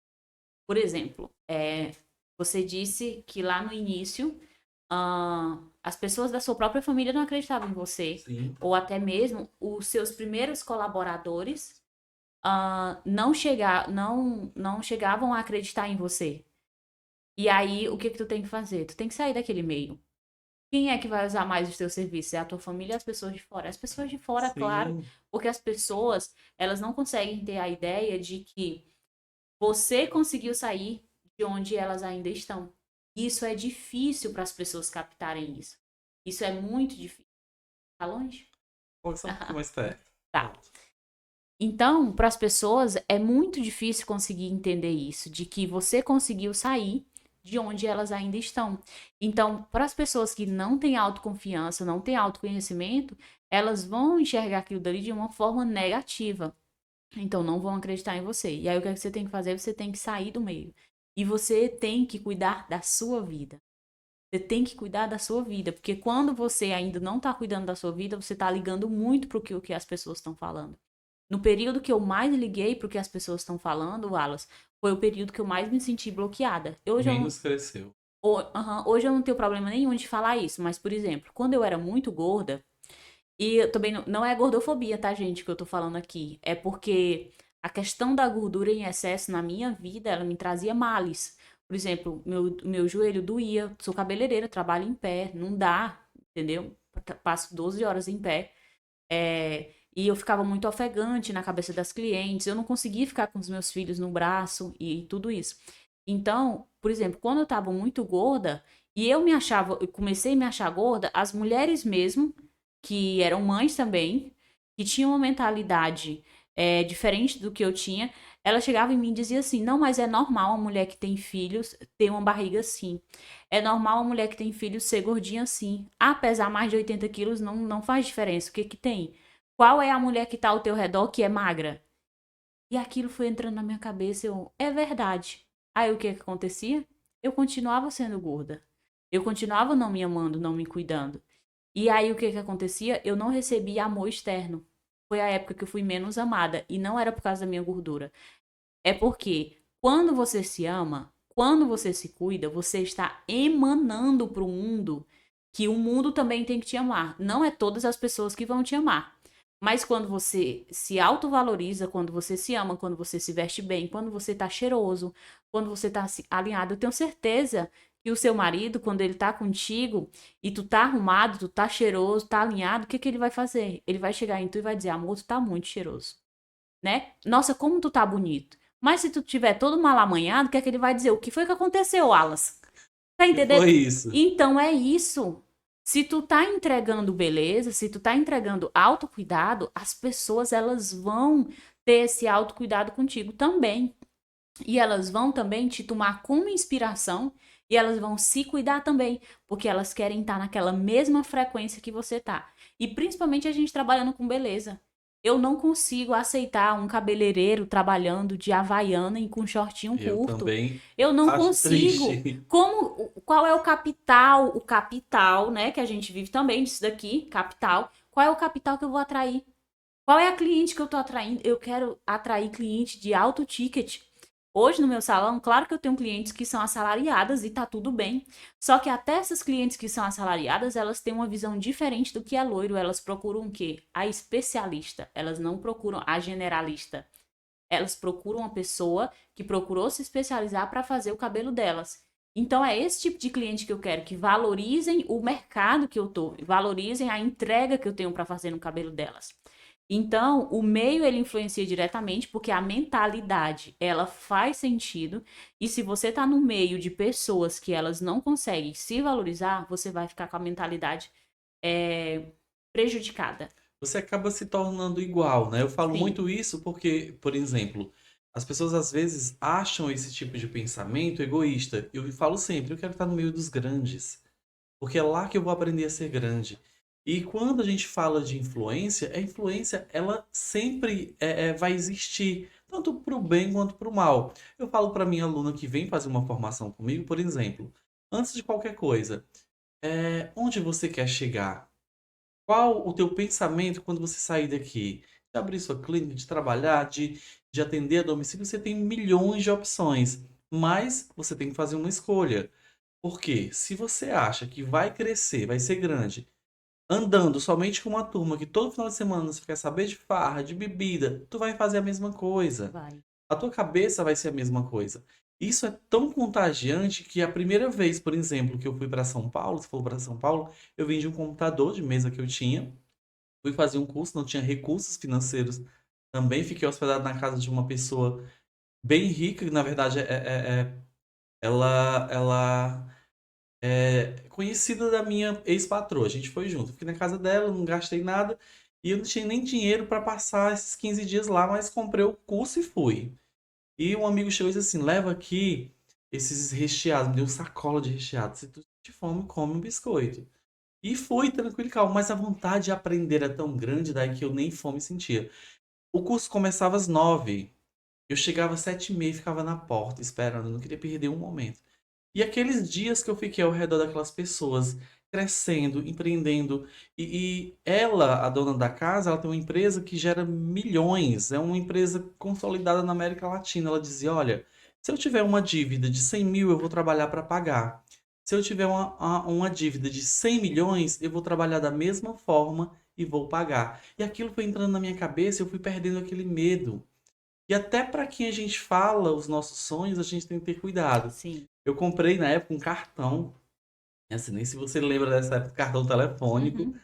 Por exemplo, você disse que lá no início as pessoas da sua própria família não acreditavam em você, Sim. ou até mesmo os seus primeiros colaboradores não chegavam a acreditar em você. E aí, o que que tu tem que fazer? Tu tem que sair daquele meio. Quem é que vai usar mais os teus serviços? É a tua família ou as pessoas de fora? As pessoas de fora, claro, Sim. porque as pessoas, elas não conseguem ter a ideia de que você conseguiu sair de onde elas ainda estão. Isso é difícil para as pessoas captarem isso. Isso é muito difícil. Tá longe? Pode ser um pouquinho mais perto. Tá. Então, para as pessoas é muito difícil conseguir entender isso, de que você conseguiu sair de onde elas ainda estão. Então, para as pessoas que não têm autoconfiança, não têm autoconhecimento, elas vão enxergar aquilo dali de uma forma negativa. Então, não vão acreditar em você. E aí, o que é que você tem que fazer? Você tem que sair do meio. E você tem que cuidar da sua vida. Você tem que cuidar da sua vida, porque quando você ainda não está cuidando da sua vida, você está ligando muito para o que as pessoas estão falando. No período que eu mais liguei para o que as pessoas estão falando, Wallace, foi o período que eu mais me senti bloqueada. Menos cresceu. Hoje eu não tenho problema nenhum de falar isso, mas, por exemplo, quando eu era muito gorda, e eu também não é gordofobia, tá, gente, que eu tô falando aqui, é porque a questão da gordura em excesso na minha vida, ela me trazia males. Por exemplo, meu joelho doía, sou cabeleireira, trabalho em pé, não dá, entendeu? Passo 12 horas em pé. E eu ficava muito ofegante na cabeça das clientes, eu não conseguia ficar com os meus filhos no braço e tudo isso. Então, por exemplo, quando eu tava muito gorda e eu comecei a me achar gorda, as mulheres mesmo, que eram mães também, que tinham uma mentalidade diferente do que eu tinha, ela chegava em mim e dizia assim: não, mas é normal uma mulher que tem filhos ter uma barriga assim. É normal uma mulher que tem filhos ser gordinha assim. Ah, pesar mais de 80 quilos não faz diferença. O que que tem? Qual é a mulher que tá ao teu redor que é magra? E aquilo foi entrando na minha cabeça. É verdade. Aí o que que acontecia? Eu continuava sendo gorda. Eu continuava não me amando, não me cuidando. E aí o que que acontecia? Eu não recebia amor externo. Foi a época que eu fui menos amada. E não era por causa da minha gordura. É porque quando você se ama, quando você se cuida, você está emanando para o mundo que o mundo também tem que te amar. Não é todas as pessoas que vão te amar. Mas quando você se autovaloriza, quando você se ama, quando você se veste bem, quando você está cheiroso, quando você está alinhado, eu tenho certeza que o seu marido, quando ele tá contigo e tu tá arrumado, tu tá cheiroso, tá alinhado, o que que ele vai fazer? Ele vai chegar em tu e vai dizer: amor, tu tá muito cheiroso, né? Nossa, como tu tá bonito. Mas se tu tiver todo mal amanhado, o que é que ele vai dizer? O que foi que aconteceu, Alas? Tá E foi entendendo? isso. Então é isso. Se tu tá entregando beleza, se tu tá entregando autocuidado, as pessoas elas vão ter esse autocuidado contigo também. E elas vão também te tomar como inspiração e elas vão se cuidar também, porque elas querem estar naquela mesma frequência que você tá. E principalmente a gente trabalhando com beleza. Eu não consigo aceitar um cabeleireiro trabalhando de havaiana e com shortinho Eu curto. também Eu não acho consigo. triste. Qual é o capital? O capital, né, que a gente vive também disso daqui, capital. Qual é o capital que eu vou atrair? Qual é a cliente que eu tô atraindo? Eu quero atrair cliente de alto ticket. Hoje no meu salão, claro que eu tenho clientes que são assalariadas e tá tudo bem. Só que até essas clientes que são assalariadas, elas têm uma visão diferente do que é loiro. Elas procuram o quê? A especialista. Elas não procuram a generalista. Elas procuram uma pessoa que procurou se especializar para fazer o cabelo delas. Então é esse tipo de cliente que eu quero, que valorizem o mercado que eu tô, valorizem a entrega que eu tenho para fazer no cabelo delas. Então, o meio ele influencia diretamente porque a mentalidade, ela faz sentido, e se você tá no meio de pessoas que elas não conseguem se valorizar, você vai ficar com a mentalidade é, prejudicada. Você acaba se tornando igual, né? Eu falo Sim, muito isso porque, por exemplo, as pessoas às vezes acham esse tipo de pensamento egoísta. Eu falo sempre, eu quero estar no meio dos grandes, porque é lá que eu vou aprender a ser grande. E quando a gente fala de influência, a influência ela sempre vai existir, tanto para o bem quanto para o mal. Eu falo para minha aluna que vem fazer uma formação comigo, por exemplo, antes de qualquer coisa, onde você quer chegar? Qual o teu pensamento quando você sair daqui? De abrir sua clínica, de trabalhar, de atender a domicílio, você tem milhões de opções, mas você tem que fazer uma escolha. Porque se você acha que vai crescer, vai ser grande, andando somente com uma turma que todo final de semana você quer saber de farra, de bebida, tu vai fazer a mesma coisa. vai. A tua cabeça vai ser a mesma coisa. Isso é tão contagiante que a primeira vez, por exemplo, que eu fui para São Paulo, se for para São Paulo, eu vendi um computador de mesa que eu tinha, fui fazer um curso, não tinha recursos financeiros, também fiquei hospedado na casa de uma pessoa bem rica, que na verdade ela é conhecida da minha ex-patroa. A gente foi junto, fiquei na casa dela, não gastei nada e eu não tinha nem dinheiro para passar esses 15 dias lá, mas comprei o curso e fui. E um amigo chegou e disse assim: leva aqui esses recheados, me deu sacola de recheados. Se tu de fome, come um biscoito. E fui tranquilo e calmo, mas a vontade de aprender é tão grande daí que eu nem fome sentia. O curso começava às 9. Eu chegava às 7h30 e ficava na porta esperando, não queria perder um momento. E aqueles dias que eu fiquei ao redor daquelas pessoas, crescendo, empreendendo, e ela, a dona da casa, ela tem uma empresa que gera milhões, é uma empresa consolidada na América Latina. Ela dizia: olha, se eu tiver uma dívida de 100 mil, eu vou trabalhar para pagar. Se eu tiver uma dívida de 100 milhões, eu vou trabalhar da mesma forma e vou pagar. E aquilo foi entrando na minha cabeça, eu fui perdendo aquele medo. E até para quem a gente fala os nossos sonhos, a gente tem que ter cuidado. Sim. Eu comprei na época um cartão, assim, nem se você lembra dessa época, cartão telefônico. Uhum.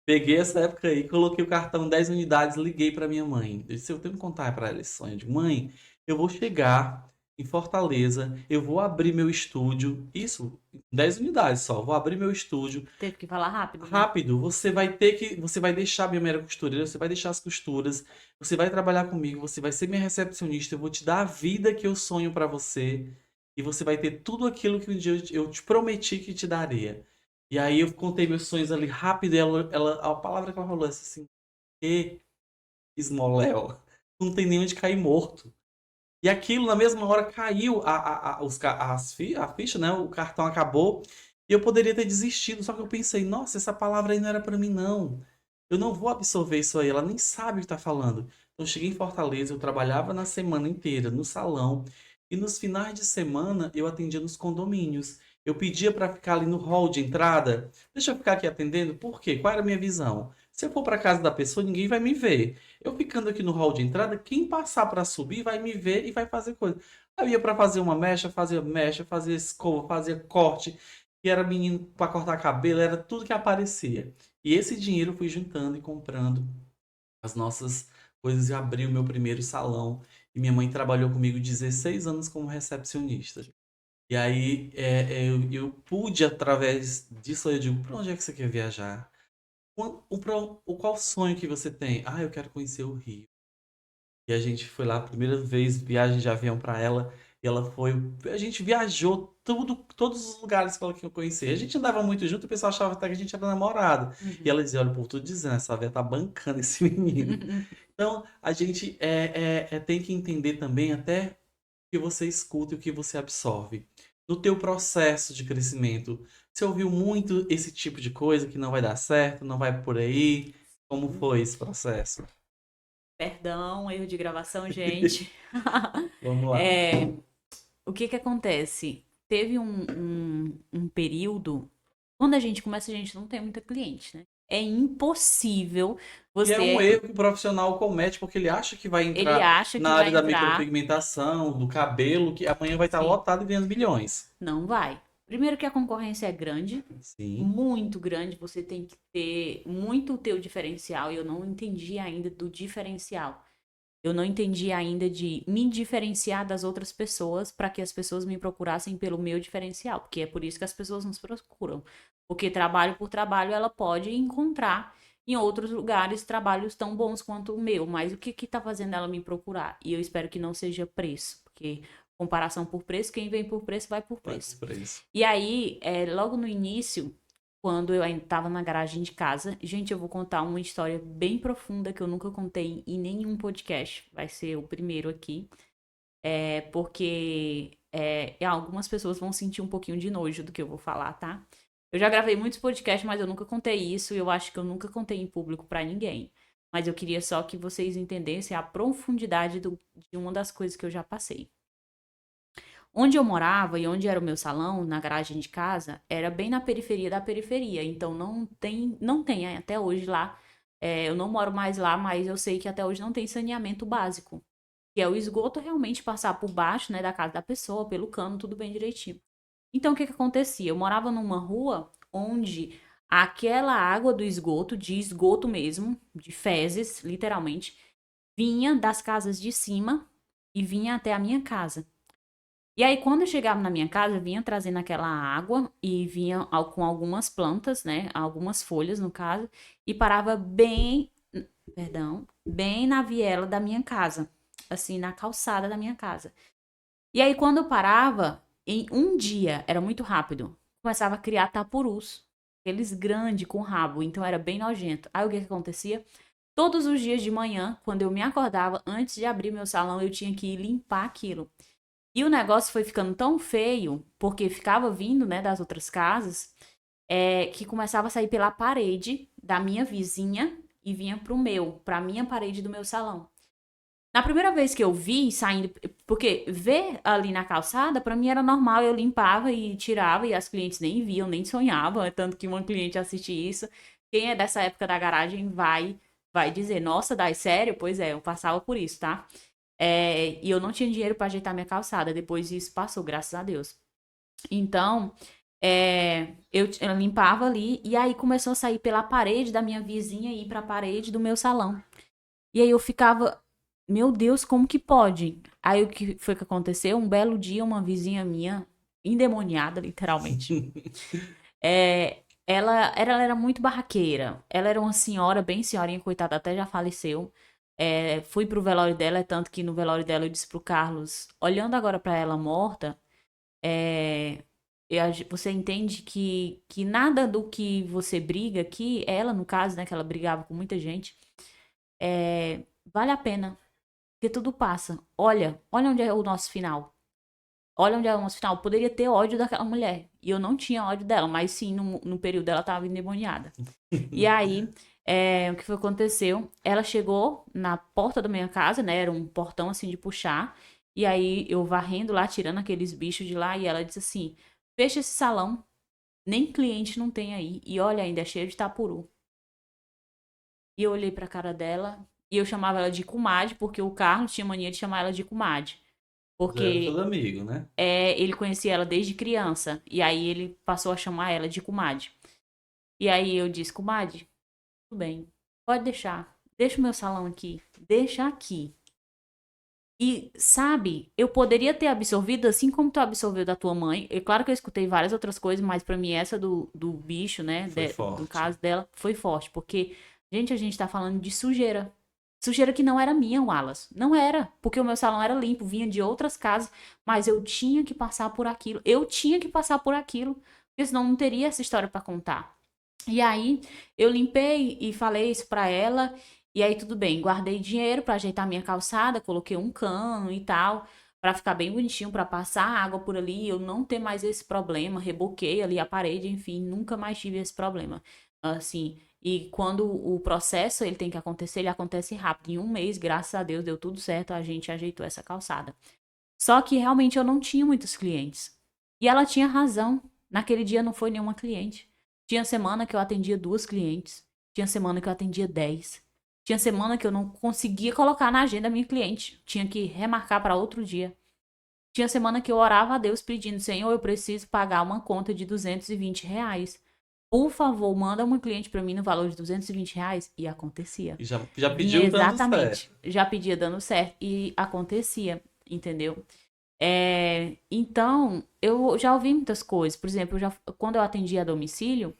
Peguei essa época aí, coloquei o cartão 10 unidades, liguei para minha mãe. Eu disse: eu tenho que contar para ela esse sonho de mãe. Eu vou chegar em Fortaleza, eu vou abrir meu estúdio, isso, 10 unidades só. Vou abrir meu estúdio. Teve que falar rápido, né? Rápido, você vai deixar minha mera costureira, você vai deixar as costuras, você vai trabalhar comigo, você vai ser minha recepcionista, eu vou te dar a vida que eu sonho pra você e você vai ter tudo aquilo que um dia eu te prometi que te daria. E aí eu contei meus sonhos ali rápido e a palavra que ela falou é assim: e esmoléu, não tem nem onde cair morto. E aquilo na mesma hora caiu a ficha, né? O cartão acabou e eu poderia ter desistido, só que eu pensei: nossa, essa palavra aí não era pra mim, não. Eu não vou absorver isso aí, ela nem sabe o que tá falando. Então eu cheguei em Fortaleza, eu trabalhava na semana inteira no salão e nos finais de semana eu atendia nos condomínios. Eu pedia para ficar ali no hall de entrada. Deixa eu ficar aqui atendendo, por quê? Qual era a minha visão? Se eu for para casa da pessoa, ninguém vai me ver. Eu ficando aqui no hall de entrada, quem passar para subir vai me ver e vai fazer coisa. Aí eu ia para fazer uma mecha, fazia escova, fazia corte, e era menino para cortar cabelo, era tudo que aparecia. E esse dinheiro eu fui juntando e comprando as nossas coisas e abri o meu primeiro salão. E minha mãe trabalhou comigo 16 anos como recepcionista. E aí eu pude, através disso, eu digo: para onde é que você quer viajar? Qual sonho que você tem? Ah, eu quero conhecer o Rio. E a gente foi lá, a primeira vez, viagem de avião para ela. E ela foi. A gente viajou todos os lugares que ela queria conhecer. A gente andava muito junto, e o pessoal achava até que a gente era namorado. E Uhum. ela dizia: olha, por tudo dizendo, essa velha tá bancando esse menino. Então, a gente tem que entender também até o que você escuta e o que você absorve. No teu processo de crescimento, você ouviu muito esse tipo de coisa que não vai dar certo, não vai por aí? Como foi esse processo? Perdão, erro de gravação, gente. Vamos lá. O que acontece? Teve um período, quando a gente começa, a gente não tem muita cliente, né? É impossível E é um você. erro que o profissional comete porque ele acha que vai Ele entrar acha na que área vai da entrar. micropigmentação, do cabelo, que amanhã vai estar Sim, lotado e ganhando milhões. não vai. Primeiro que a concorrência é grande, Sim, muito grande, você tem que ter muito o teu diferencial, e eu não entendi ainda do diferencial. Eu não entendi ainda de me diferenciar das outras pessoas para que as pessoas me procurassem pelo meu diferencial, porque é por isso que as pessoas nos procuram. Porque trabalho por trabalho ela pode encontrar em outros lugares trabalhos tão bons quanto o meu, mas o que que tá fazendo ela me procurar? E eu espero que não seja preço, porque comparação por preço, quem vem por preço vai por vai preço. por isso. E aí, logo no início, quando eu ainda estava na garagem de casa, gente, eu vou contar uma história bem profunda que eu nunca contei em nenhum podcast. Vai ser o primeiro aqui. Porque algumas pessoas vão sentir um pouquinho de nojo do que eu vou falar, tá? Eu já gravei muitos podcasts, mas eu nunca contei isso. E eu acho que eu nunca contei em público pra ninguém. Mas eu queria só que vocês entendessem a profundidade de uma das coisas que eu já passei. Onde eu morava e onde era o meu salão, na garagem de casa, era bem na periferia da periferia. Então não tem até hoje lá. Eu não moro mais lá, mas eu sei que até hoje não tem saneamento básico, que é o esgoto realmente passar por baixo, né, da casa da pessoa, pelo cano, tudo bem direitinho. Então o que que acontecia? Eu morava numa rua onde aquela água do esgoto, de esgoto mesmo, de fezes, literalmente, vinha das casas de cima e vinha até a minha casa. E aí, quando eu chegava na minha casa, eu vinha trazendo aquela água e vinha com algumas plantas, né? Algumas folhas, no caso, e parava bem, perdão, bem na viela da minha casa, assim, na calçada da minha casa. E aí, quando eu parava, em um dia, era muito rápido, começava a criar tapurus, aqueles grandes com rabo, então era bem nojento. Aí o que que acontecia? Todos os dias de manhã, quando eu me acordava, antes de abrir meu salão, eu tinha que ir limpar aquilo. E o negócio foi ficando tão feio, porque ficava vindo, né, das outras casas, que começava a sair pela parede da minha vizinha e vinha pra minha parede do meu salão. Na primeira vez que eu vi saindo, porque ver ali na calçada, pra mim era normal, eu limpava e tirava e as clientes nem viam, nem sonhavam, tanto que uma cliente assiste isso. Quem é dessa época da garagem vai dizer, nossa, Dai, sério? Pois é, eu passava por isso, tá? E eu não tinha dinheiro para ajeitar minha calçada. Depois isso passou, graças a Deus. Então, eu limpava ali e aí começou a sair pela parede da minha vizinha e ir para a parede do meu salão. E aí eu ficava, meu Deus, como que pode? Aí o que foi que aconteceu? Um belo dia, uma vizinha minha, endemoniada, literalmente, ela era muito barraqueira. Ela era uma senhora, bem senhorinha, coitada, até já faleceu. Fui pro velório dela, é tanto que no velório dela eu disse pro Carlos, olhando agora pra ela morta, é, você entende que nada do que você briga aqui, ela no caso, né, que ela brigava com muita gente, vale a pena, porque tudo passa. Olha onde é o nosso final. Olha onde é o nosso final. Poderia ter ódio daquela mulher. E eu não tinha ódio dela, mas sim, no período ela tava endemoniada. E aí, o que foi que aconteceu? Ela chegou na porta da minha casa, né? Era um portão assim de puxar. E aí eu varrendo lá, tirando aqueles bichos de lá, e ela disse assim: fecha esse salão, nem cliente não tem aí. E olha, ainda é cheio de tapuru. E eu olhei pra cara dela e eu chamava ela de comadre, porque o Carlos tinha mania de chamar ela de comadre. Já era Porque todo amigo, né? ele conhecia ela desde criança. E aí ele passou a chamar ela de comadre. E aí eu disse, comadre, tudo bem, pode deixar. Deixa o meu salão aqui. Deixa aqui. E, sabe, eu poderia ter absorvido assim como tu absorveu da tua mãe. É claro que eu escutei várias outras coisas, mas pra mim essa do bicho, né, Foi do forte. caso dela, foi forte. Porque, gente, a gente tá falando de sujeira. Sujeira que não era minha, Wallace. Não era. Porque o meu salão era limpo, vinha de outras casas. Mas eu tinha que passar por aquilo. Eu tinha que passar por aquilo. Porque senão não teria essa história pra contar. E aí eu limpei e falei isso pra ela. E aí tudo bem, guardei dinheiro pra ajeitar minha calçada, coloquei um cano e tal, pra ficar bem bonitinho, pra passar água por ali, e eu não ter mais esse problema, reboquei ali a parede, enfim, nunca mais tive esse problema. Assim, E quando o processo ele tem que acontecer, ele acontece rápido. Em um mês, graças a Deus, deu tudo certo, a gente ajeitou essa calçada. Só que realmente eu não tinha muitos clientes. E ela tinha razão. Naquele dia não foi nenhuma cliente. Tinha semana que eu atendia 2 clientes. Tinha semana que eu atendia 10. Tinha semana que eu não conseguia colocar na agenda minha cliente. Tinha que remarcar para outro dia. Tinha semana que eu orava a Deus pedindo, Senhor, eu preciso pagar uma conta de R$ 220. Por favor, manda uma cliente para mim no valor de R$ 220. E acontecia. E já Vinha pediu dando exatamente. certo. Já pedia dando certo. E acontecia, entendeu? Então, eu já ouvi muitas coisas. Por exemplo, quando eu atendi a domicílio,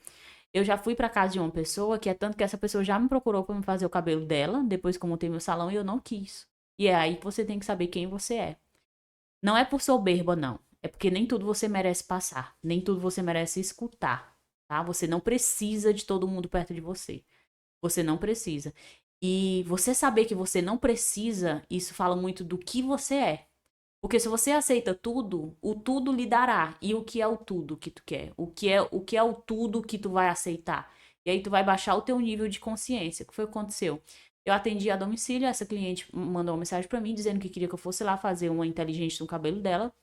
eu já fui para casa de uma pessoa, que é tanto que essa pessoa já me procurou para me fazer o cabelo dela, depois que eu montei meu salão, e eu não quis. E é aí que você tem que saber quem você é. Não é por soberba, não. É porque nem tudo você merece passar. Nem tudo você merece escutar, tá? Você não precisa de todo mundo perto de você. Você não precisa. E você saber que você não precisa, isso fala muito do que você é. Porque se você aceita tudo, o tudo lhe dará. E o que é o tudo que tu quer? O que é o tudo que tu vai aceitar? E aí tu vai baixar o teu nível de consciência. O que foi que aconteceu? Eu atendi a domicílio, essa cliente mandou uma mensagem pra mim dizendo que queria que eu fosse lá fazer uma inteligente no cabelo dela.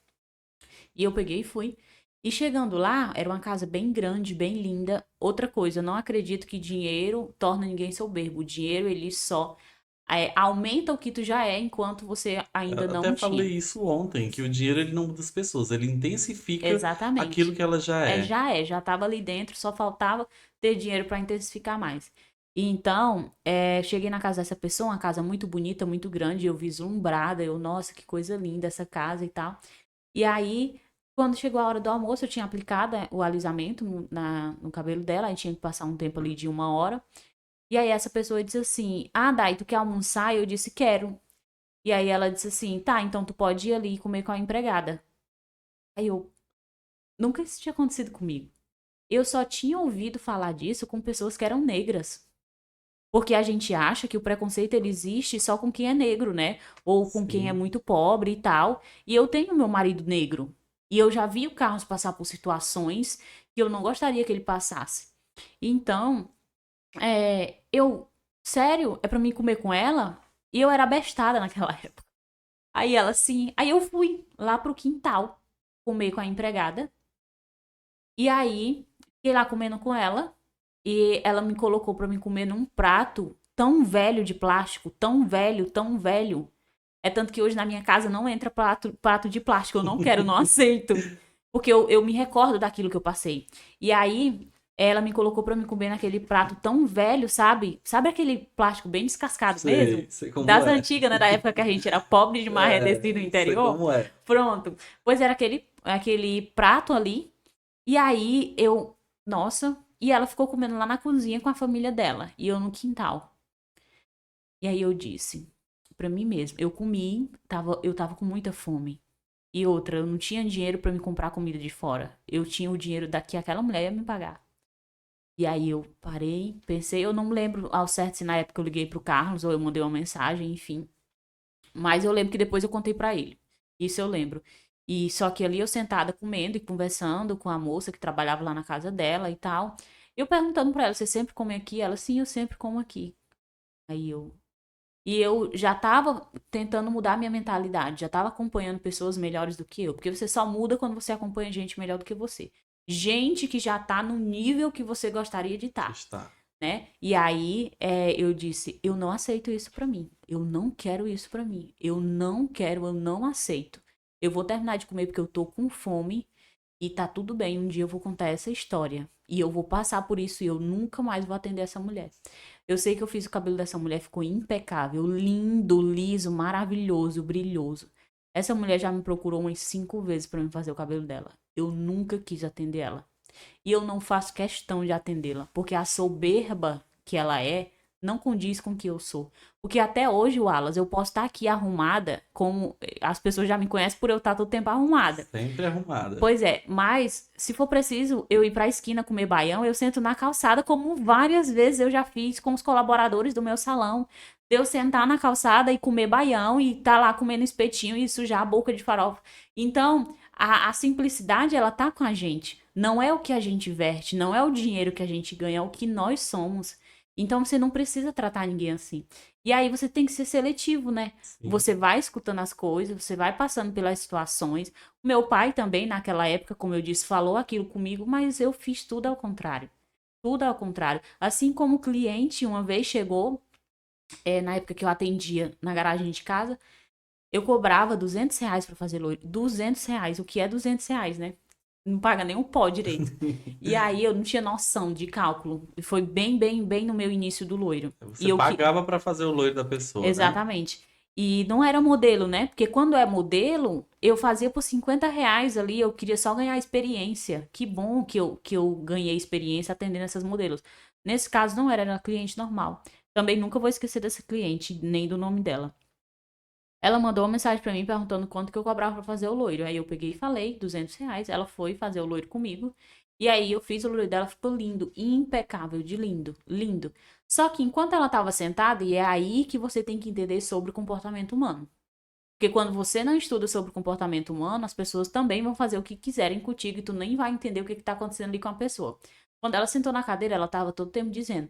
E eu peguei e fui. E chegando lá, era uma casa bem grande, bem linda. Outra coisa, eu não acredito que dinheiro torna ninguém soberbo. O dinheiro, ele só aumenta o que tu já é enquanto você ainda Eu não até falei tinha. isso ontem, que o dinheiro ele não muda as pessoas, ele intensifica aquilo Exatamente. que ela já é. Já estava ali dentro, só faltava ter dinheiro para intensificar mais. E então, cheguei na casa dessa pessoa, uma casa muito bonita, muito grande, eu vislumbrada, nossa, que coisa linda essa casa e tal. E aí, quando chegou a hora do almoço, eu tinha aplicado o alisamento no cabelo dela, aí tinha que passar um tempo ali de 1 hora. E aí essa pessoa disse assim, Dai, tu quer almoçar? Eu disse, quero. E aí ela disse assim, tá, então tu pode ir ali e comer com a empregada. Aí nunca isso tinha acontecido comigo. Eu só tinha ouvido falar disso com pessoas que eram negras. Porque a gente acha que o preconceito ele existe só com quem é negro, né? Ou com quem é Sim. muito pobre e tal. E eu tenho meu marido negro. E eu já vi o Carlos passar por situações que eu não gostaria que ele passasse. Então, sério, é pra mim comer com ela? E eu era bestada naquela época. Aí ela, sim. Aí eu fui lá pro quintal comer com a empregada. E aí, fiquei lá comendo com ela. E ela me colocou pra me comer num prato tão velho de plástico, tão velho, tão velho. É tanto que hoje na minha casa não entra prato de plástico. Eu não quero, não aceito. Porque eu me recordo daquilo que eu passei. E aí, ela me colocou pra me comer naquele prato tão velho, sabe? Sabe aquele plástico bem descascado mesmo? Sei como Das é. antigas, né? Da época que a gente era pobre demais, é É, descido no sei interior. como é. Pronto. Pois era aquele prato ali. E aí, nossa. E ela ficou comendo lá na cozinha com a família dela. E eu no quintal. E aí eu disse pra mim mesma, eu comi, eu tava com muita fome. E outra, eu não tinha dinheiro pra me comprar comida de fora. Eu tinha o dinheiro daqui aquela mulher ia me pagar. E aí eu parei, pensei, eu não me lembro ao certo se na época eu liguei pro Carlos ou eu mandei uma mensagem, enfim. Mas eu lembro que depois eu contei pra ele. Isso eu lembro. E só que ali eu sentada comendo e conversando com a moça que trabalhava lá na casa dela e tal. Eu perguntando pra ela, você sempre come aqui? Ela, sim, eu sempre como aqui. Aí eu já tava tentando mudar minha mentalidade, já tava acompanhando pessoas melhores do que eu, porque você só muda quando você acompanha gente melhor do que você. Gente que já tá no nível que você gostaria de estar, Está. né? E aí eu disse, eu não aceito isso pra mim. Eu não quero isso pra mim. Eu não quero, eu não aceito. Eu vou terminar de comer porque eu tô com fome e tá tudo bem. Um dia eu vou contar essa história e eu vou passar por isso e eu nunca mais vou atender essa mulher. Eu sei que eu fiz o cabelo dessa mulher, ficou impecável, lindo, liso, maravilhoso, brilhoso. Essa mulher já me procurou umas 5 vezes pra me fazer o cabelo dela. Eu nunca quis atender ela. E eu não faço questão de atendê-la, porque a soberba que ela é não condiz com o que eu sou. Porque até hoje, Wallace, eu posso estar aqui arrumada, como as pessoas já me conhecem por eu estar todo tempo arrumada. Sempre arrumada. Pois é, mas se for preciso eu ir pra esquina comer baião, eu sento na calçada, como várias vezes eu já fiz com os colaboradores do meu salão. De eu sentar na calçada e comer baião e tá lá comendo espetinho e sujar a boca de farofa. Então, a simplicidade, ela tá com a gente. Não é o que a gente verte, não é o dinheiro que a gente ganha, é o que nós somos. Então você não precisa tratar ninguém assim. E aí você tem que ser seletivo, né? Sim. Você vai escutando as coisas, você vai passando pelas situações. O meu pai também, naquela época, como eu disse, falou aquilo comigo, mas eu fiz tudo ao contrário. Tudo ao contrário. Assim como o cliente uma vez chegou, na época que eu atendia na garagem de casa, eu cobrava R$ 200 pra fazer loiro. R$ 200. O que é R$ 200, né? Não paga nem o pó direito. E aí eu não tinha noção de cálculo. E foi bem, bem, bem no meu início do loiro. E Você eu que. pagava pra fazer o loiro da pessoa, né? Exatamente. E não era modelo, né? Porque quando é modelo, eu fazia por R$ 50 ali, eu queria só ganhar experiência. Que bom que eu ganhei experiência atendendo essas modelos. Nesse caso não era, era cliente normal. Também nunca vou esquecer dessa cliente, nem do nome dela. Ela mandou uma mensagem pra mim perguntando quanto que eu cobrava pra fazer o loiro. Aí eu peguei e falei, R$ 200. Ela foi fazer o loiro comigo. E aí eu fiz o loiro dela, ficou lindo, impecável, de lindo, lindo. Só que enquanto ela tava sentada, e é aí que você tem que entender sobre o comportamento humano. Porque quando você não estuda sobre o comportamento humano, as pessoas também vão fazer o que quiserem contigo e tu nem vai entender o que tá acontecendo ali com a pessoa. Quando ela sentou na cadeira, ela tava todo tempo dizendo: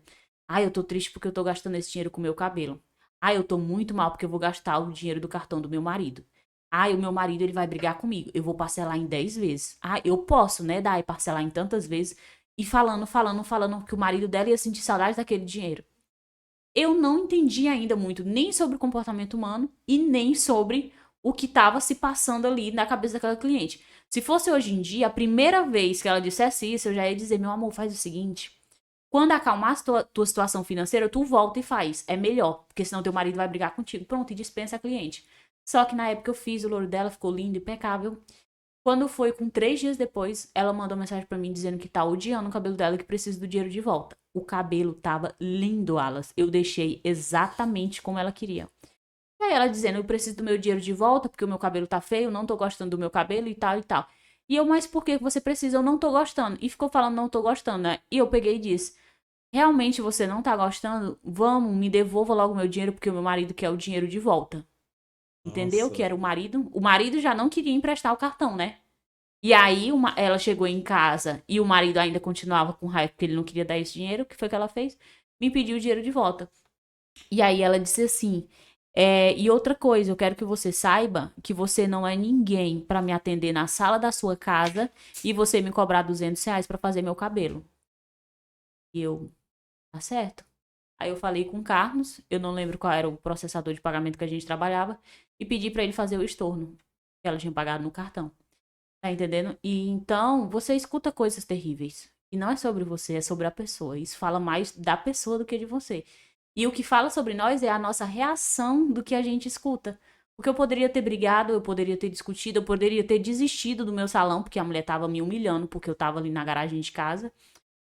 "Ai, eu tô triste porque eu tô gastando esse dinheiro com o meu cabelo. Ai, eu tô muito mal porque eu vou gastar o dinheiro do cartão do meu marido. Ai, o meu marido ele vai brigar comigo. Eu vou parcelar em 10 vezes. Ah, eu posso, né, dar e parcelar em tantas vezes." E falando, falando, falando que o marido dela ia sentir saudade daquele dinheiro. Eu não entendi ainda muito nem sobre o comportamento humano e nem sobre o que estava se passando ali na cabeça daquela cliente. Se fosse hoje em dia, a primeira vez que ela dissesse isso, eu já ia dizer: meu amor, faz o seguinte. Quando acalmar a tua situação financeira, tu volta e faz. É melhor, porque senão teu marido vai brigar contigo. Pronto, e dispensa a cliente. Só que na época eu fiz, o louro dela ficou lindo, impecável. Quando foi com 3 dias depois, ela mandou mensagem pra mim dizendo que tá odiando o cabelo dela e que precisa do dinheiro de volta. O cabelo tava lindo, Alas. Eu deixei exatamente como ela queria. E aí ela dizendo: eu preciso do meu dinheiro de volta porque o meu cabelo tá feio, não tô gostando do meu cabelo e tal e tal. E eu: mas por que você precisa? Eu não tô gostando. E ficou falando: não tô gostando, né? E eu peguei e disse: realmente você não tá gostando? Vamos, me devolva logo meu dinheiro porque o meu marido quer o dinheiro de volta. Entendeu? Que Nossa. era o marido. O marido já não queria emprestar o cartão, né? E aí ela chegou em casa e o marido ainda continuava com raiva porque ele não queria dar esse dinheiro. O que foi que ela fez? Me pediu o dinheiro de volta. E aí ela disse assim: e outra coisa, eu quero que você saiba que você não é ninguém pra me atender na sala da sua casa e você me cobrar R$ 200 pra fazer meu cabelo. E eu: tá certo. Aí eu falei com o Carlos, eu não lembro qual era o processador de pagamento que a gente trabalhava, e pedi pra ele fazer o estorno que ela tinha pagado no cartão. Tá entendendo? E então você escuta coisas terríveis. E não é sobre você, é sobre a pessoa. Isso fala mais da pessoa do que de você. E o que fala sobre nós é a nossa reação do que a gente escuta. Porque eu poderia ter brigado, eu poderia ter discutido, eu poderia ter desistido do meu salão, porque a mulher tava me humilhando, porque eu tava ali na garagem de casa,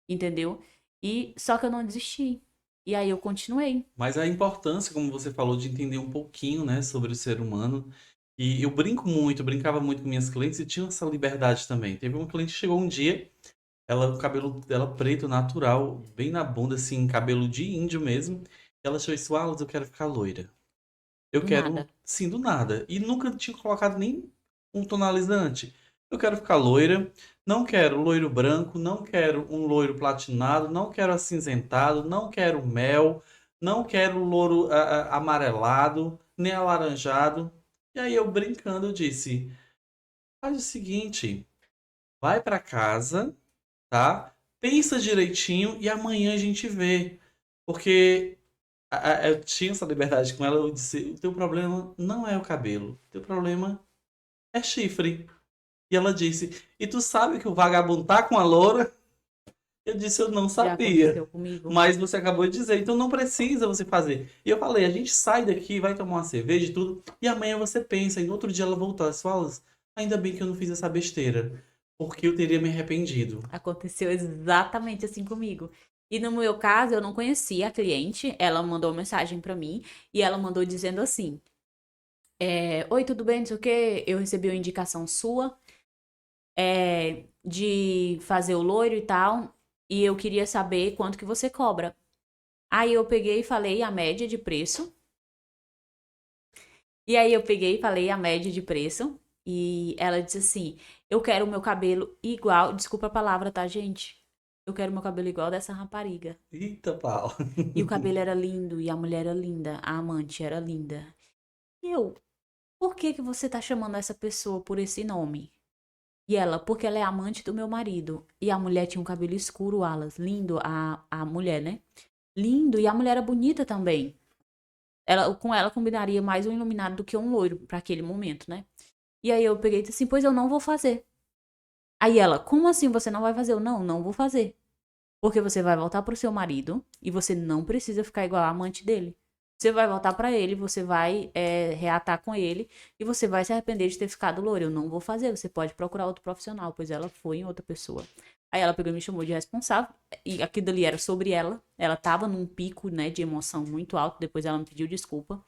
entendeu? E só que eu não desisti. E aí eu continuei. Mas a importância, como você falou, de entender um pouquinho, né, sobre o ser humano. E eu brinco muito, eu brincava muito com minhas clientes e tinha essa liberdade também. Teve uma cliente que chegou um dia, ela, o cabelo dela preto, natural, bem na bunda, assim, cabelo de índio mesmo. Ela achou isso: Wallace, eu quero ficar loira. Eu Do quero, nada. sim, do nada. E nunca tinha colocado nem um tonalizante. Eu quero ficar loira, não quero loiro branco, não quero um loiro platinado, não quero acinzentado, não quero mel, não quero louro amarelado, nem alaranjado. E aí eu brincando eu disse: faz o seguinte, vai pra casa, tá? Pensa direitinho e amanhã a gente vê. Porque eu tinha essa liberdade com ela, eu disse: o teu problema não é o cabelo, o teu problema é chifre. E ela disse: e tu sabe que o vagabundo tá com a loura? Eu disse: eu não Já sabia. aconteceu comigo. Mas você acabou de dizer, então não precisa você fazer. E eu falei: a gente sai daqui, vai tomar uma cerveja e tudo, e amanhã você pensa, e no outro dia ela voltar. Você fala: ainda bem que eu não fiz essa besteira, porque eu teria me arrependido. Aconteceu exatamente assim comigo. E no meu caso, eu não conhecia a cliente, ela mandou uma mensagem pra mim e ela mandou dizendo assim: oi, tudo bem? Não sei o quê. Eu recebi uma indicação sua de fazer o loiro e tal, e eu queria saber quanto que você cobra. Aí eu peguei e falei a média de preço. E aí eu peguei e falei a média de preço. E ela disse assim: eu quero o meu cabelo igual. Desculpa a palavra, tá, gente? eu quero meu cabelo igual dessa rapariga. Eita, pau. E o cabelo era lindo, e a mulher era linda, a amante era linda. E eu, por que que você tá chamando essa pessoa por esse nome? E ela, porque ela é amante do meu marido. E a mulher tinha um cabelo escuro, alas. Lindo, a mulher, né? Lindo, e a mulher era bonita também. Com ela combinaria mais um iluminado do que um loiro para aquele momento, né? E aí eu peguei e disse assim, pois eu não vou fazer. Aí ela, como assim você não vai fazer? Eu, não vou fazer. Porque você vai voltar pro seu marido e você não precisa ficar igual a amante dele. Você vai voltar pra ele, você vai reatar com ele e você vai se arrepender de ter ficado loiro. Eu não vou fazer, você pode procurar outro profissional, pois ela foi em outra pessoa. Aí ela pegou e me chamou de responsável e aquilo ali era sobre ela. Ela tava num pico, né, de emoção muito alto, depois ela me pediu desculpa.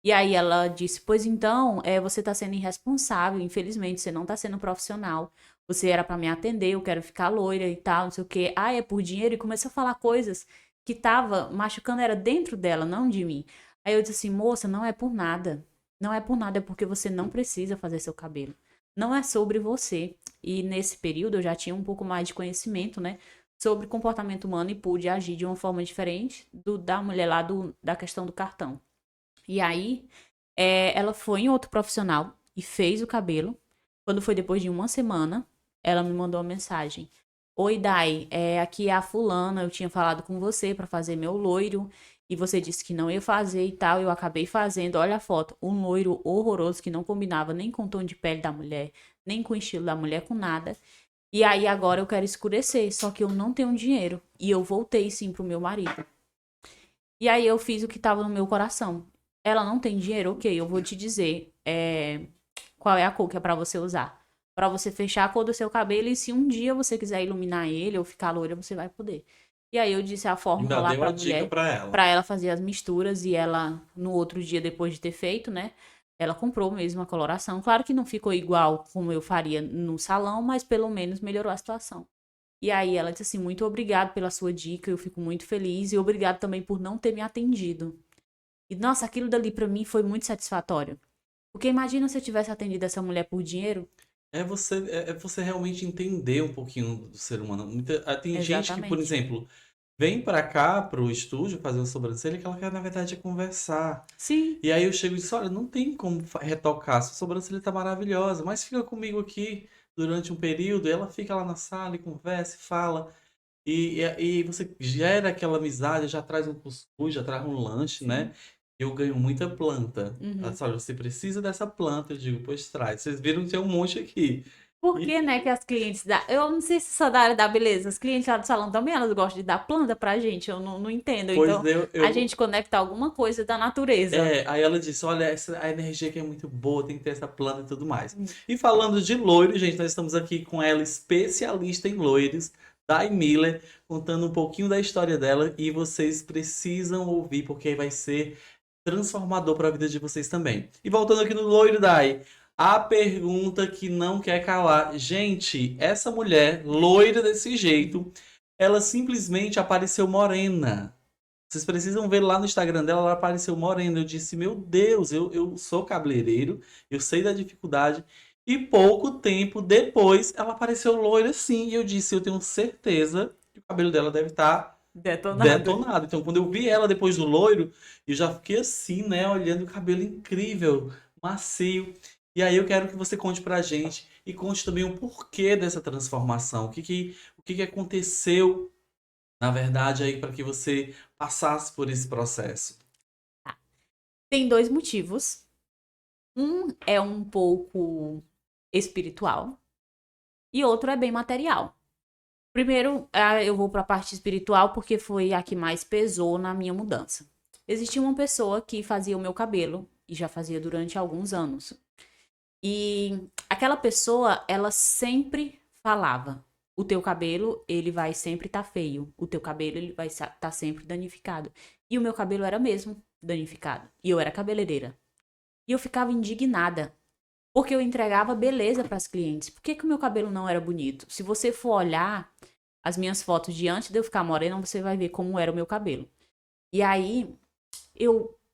E aí ela disse, pois então, você tá sendo irresponsável, infelizmente, você não tá sendo profissional. Você era pra me atender, eu quero ficar loira e tal, não sei o quê. Ah, é por dinheiro? E começou a falar coisas que tava machucando, era dentro dela, não de mim. Aí eu disse assim, moça, não é por nada. Não é por nada, é porque você não precisa fazer seu cabelo. Não é sobre você. E nesse período eu já tinha um pouco mais de conhecimento, né? Sobre comportamento humano e pude agir de uma forma diferente da mulher lá da questão do cartão. E aí, ela foi em outro profissional e fez o cabelo. Quando foi depois de uma semana, ela me mandou uma mensagem. Oi, Dai, aqui é a fulana, eu tinha falado com você pra fazer meu loiro e você disse que não ia fazer e tal, eu acabei fazendo. Olha a foto, um loiro horroroso que não combinava nem com o tom de pele da mulher, nem com o estilo da mulher, com nada. E aí agora eu quero escurecer, só que eu não tenho dinheiro e eu voltei sim pro meu marido. E aí eu fiz o que tava no meu coração. Ela não tem dinheiro? Ok, eu vou te dizer qual é a cor que é pra você usar. Pra você fechar a cor do seu cabelo e se um dia você quiser iluminar ele ou ficar loira, você vai poder. E aí eu disse a fórmula Ainda lá deu a pra dica mulher, pra ela. pra ela fazer as misturas e ela, no outro dia, depois de ter feito, né? Ela comprou mesmo a coloração. Claro que não ficou igual como eu faria no salão, mas pelo menos melhorou a situação. E aí ela disse assim, muito obrigado pela sua dica, eu fico muito feliz e obrigado também por não ter me atendido. E nossa, aquilo dali pra mim foi muito satisfatório. Porque imagina se eu tivesse atendido essa mulher por dinheiro. É você realmente entender um pouquinho do ser humano. Tem gente que, por Exatamente. exemplo, vem pra cá, pro estúdio, fazer uma sobrancelha, que ela quer, na verdade, é conversar. Sim, E aí eu chego e disse, olha, não tem como retocar, sua sobrancelha tá maravilhosa, mas fica comigo aqui durante um período, e ela fica lá na sala e conversa e fala. E você gera aquela amizade, já traz um cuscuz, já traz um lanche, né? sim. Eu ganho muita planta. Ela Uhum. fala, você precisa dessa planta? Eu digo, pois traz. Vocês viram que tem um monte aqui. Por E, que, né, que as clientes da. Eu não sei se só da área da beleza, as clientes lá do salão também, elas gostam de dar planta pra gente, eu não entendo. pois Então, eu, a eu gente conecta alguma coisa da natureza. aí ela disse, olha, a energia aqui é muito boa, tem que ter essa planta e tudo mais. Hum. E falando de loiro, gente, nós estamos aqui com ela, especialista em loiros, Dai Miller, contando um pouquinho da história dela e vocês precisam ouvir porque vai ser transformador para a vida de vocês também. E voltando aqui no loiro, Dai, a pergunta que não quer calar. Gente, essa mulher, loira desse jeito, ela simplesmente apareceu morena. Vocês precisam ver lá no Instagram dela, ela apareceu morena. Eu disse, meu Deus, eu sou cabeleireiro, eu sei da dificuldade. E pouco tempo depois, ela apareceu loira sim. E eu disse, eu tenho certeza que o cabelo dela deve estar Detonado. detonado. Então, quando eu vi ela depois do loiro, eu já fiquei assim, né, olhando o cabelo incrível, macio. E aí eu quero que você conte pra gente e conte também o porquê dessa transformação. O que que aconteceu na verdade, aí para que você passasse por esse processo. Tem dois motivos. Um é um pouco espiritual e outro é bem material. Primeiro, eu vou para a parte espiritual porque foi a que mais pesou na minha mudança. Existia uma pessoa que fazia o meu cabelo e já fazia durante alguns anos. E aquela pessoa, ela sempre falava: o teu cabelo, ele vai sempre estar feio. O teu cabelo, ele vai estar sempre danificado. E o meu cabelo era mesmo danificado. E eu era cabeleireira. E eu ficava indignada. Porque eu entregava beleza para as clientes. Por que que o meu cabelo não era bonito? Se você for olhar as minhas fotos de antes de eu ficar morena, você vai ver como era o meu cabelo. E aí,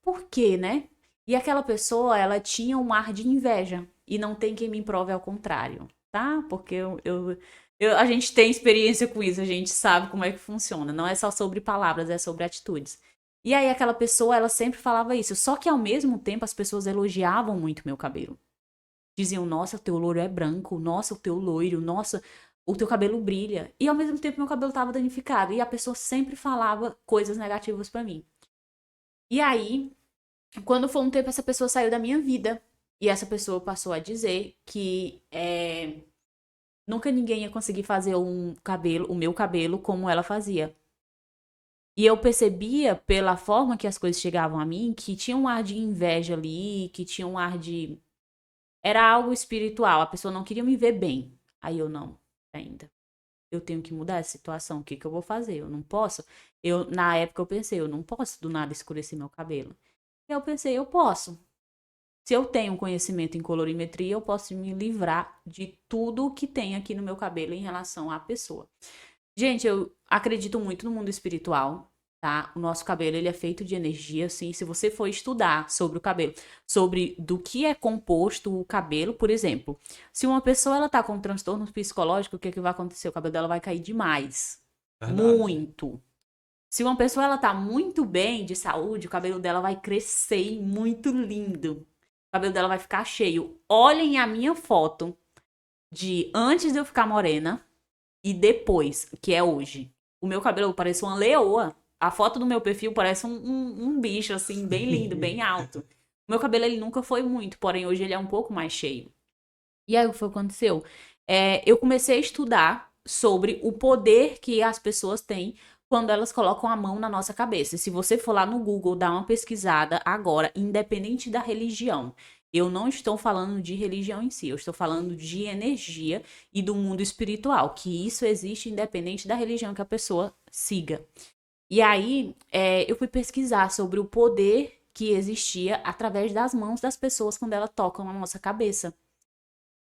por quê, né? E aquela pessoa, ela tinha um ar de inveja. E não tem quem me prove ao contrário, tá? Porque eu A gente tem experiência com isso, a gente sabe como é que funciona. Não é só sobre palavras, é sobre atitudes. E aí aquela pessoa, ela sempre falava isso. Só que ao mesmo tempo as pessoas elogiavam muito meu cabelo. Diziam, nossa, o teu loiro é branco, nossa, o teu loiro, nossa, o teu cabelo brilha. E ao mesmo tempo meu cabelo estava danificado. E a pessoa sempre falava coisas negativas pra mim. E aí, quando foi um tempo, essa pessoa saiu da minha vida. E essa pessoa passou a dizer que nunca ninguém ia conseguir fazer o meu cabelo como ela fazia. E eu percebia, pela forma que as coisas chegavam a mim, que tinha um ar de inveja ali, que tinha um ar de. Era algo espiritual, a pessoa não queria me ver bem. Aí eu não, ainda. Eu tenho que mudar essa situação, o que que eu vou fazer? Eu não posso. Na época eu pensei, eu não posso do nada escurecer meu cabelo. E eu pensei, eu posso. Se eu tenho conhecimento em colorimetria, eu posso me livrar de tudo que tem aqui no meu cabelo em relação à pessoa. Gente, eu acredito muito no mundo espiritual, tá? O nosso cabelo, ele é feito de energia, assim. Se você for estudar sobre o cabelo, sobre do que é composto o cabelo, por exemplo, se uma pessoa ela tá com um transtorno psicológico, o que é que vai acontecer? O cabelo dela vai cair demais. Verdade. Muito. Se uma pessoa ela tá muito bem de saúde, o cabelo dela vai crescer muito lindo. O cabelo dela vai ficar cheio. Olhem a minha foto de antes de eu ficar morena e depois, que é hoje. O meu cabelo parece uma leoa. A foto do meu perfil parece um bicho, assim, bem lindo, bem alto. O meu cabelo, ele nunca foi muito, porém hoje ele é um pouco mais cheio. E aí, o que foi que aconteceu? Eu comecei a estudar sobre o poder que as pessoas têm quando elas colocam a mão na nossa cabeça. Se você for lá no Google, dar uma pesquisada agora, independente da religião. Eu não estou falando de religião em si, eu estou falando de energia e do mundo espiritual, que isso existe independente da religião que a pessoa siga. E aí, eu fui pesquisar sobre o poder que existia através das mãos das pessoas quando elas tocam a nossa cabeça.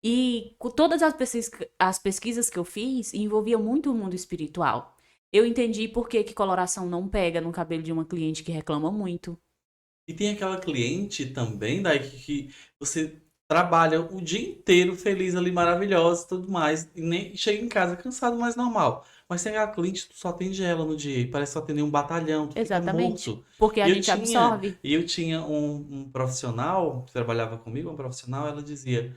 E com todas as pesquisas que eu fiz envolvia muito o mundo espiritual. Eu entendi por que, que coloração não pega no cabelo de uma cliente que reclama muito. E tem aquela cliente também, daí que você trabalha o dia inteiro feliz ali, maravilhosa e tudo mais, e nem chega em casa cansado, mas normal. Mas tem aquela cliente, tu só atende ela no dia, e parece que só atende um batalhão, tu fica Exatamente. morto. Porque a E eu gente tinha, absorve. e eu tinha um profissional que trabalhava comigo, um profissional, ela dizia: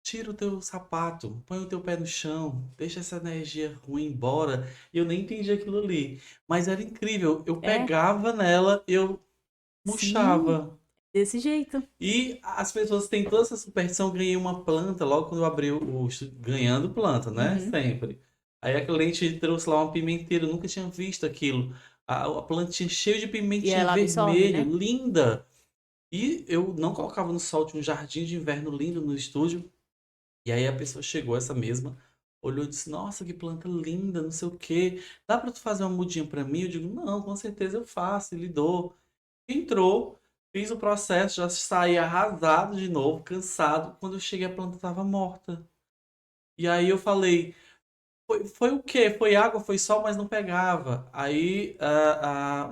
tira o teu sapato, põe o teu pé no chão, deixa essa energia ruim embora. E eu nem entendi aquilo ali. Mas era incrível. Eu É, pegava nela, eu sim, murchava. desse jeito. E as pessoas têm toda essa superstição. Eu ganhei uma planta logo quando eu abri ganhando planta, né? Uhum. Sempre. Aí a cliente trouxe lá uma pimenteira, eu nunca tinha visto aquilo. A plantinha cheia de E pimentinha ela absorve, vermelho, né? linda. E eu não colocava no sol, tinha um jardim de inverno lindo no estúdio. E aí a pessoa chegou, essa mesma, olhou e disse: Nossa, que planta linda, não sei o quê. Dá pra tu fazer uma mudinha pra mim? Eu digo: Não, com certeza eu faço, e lhe dou. Entrou, fiz o processo, já saí arrasado de novo, cansado. Quando eu cheguei, a planta estava morta. E aí eu falei: foi o quê? Foi água, foi sol, mas não pegava. Aí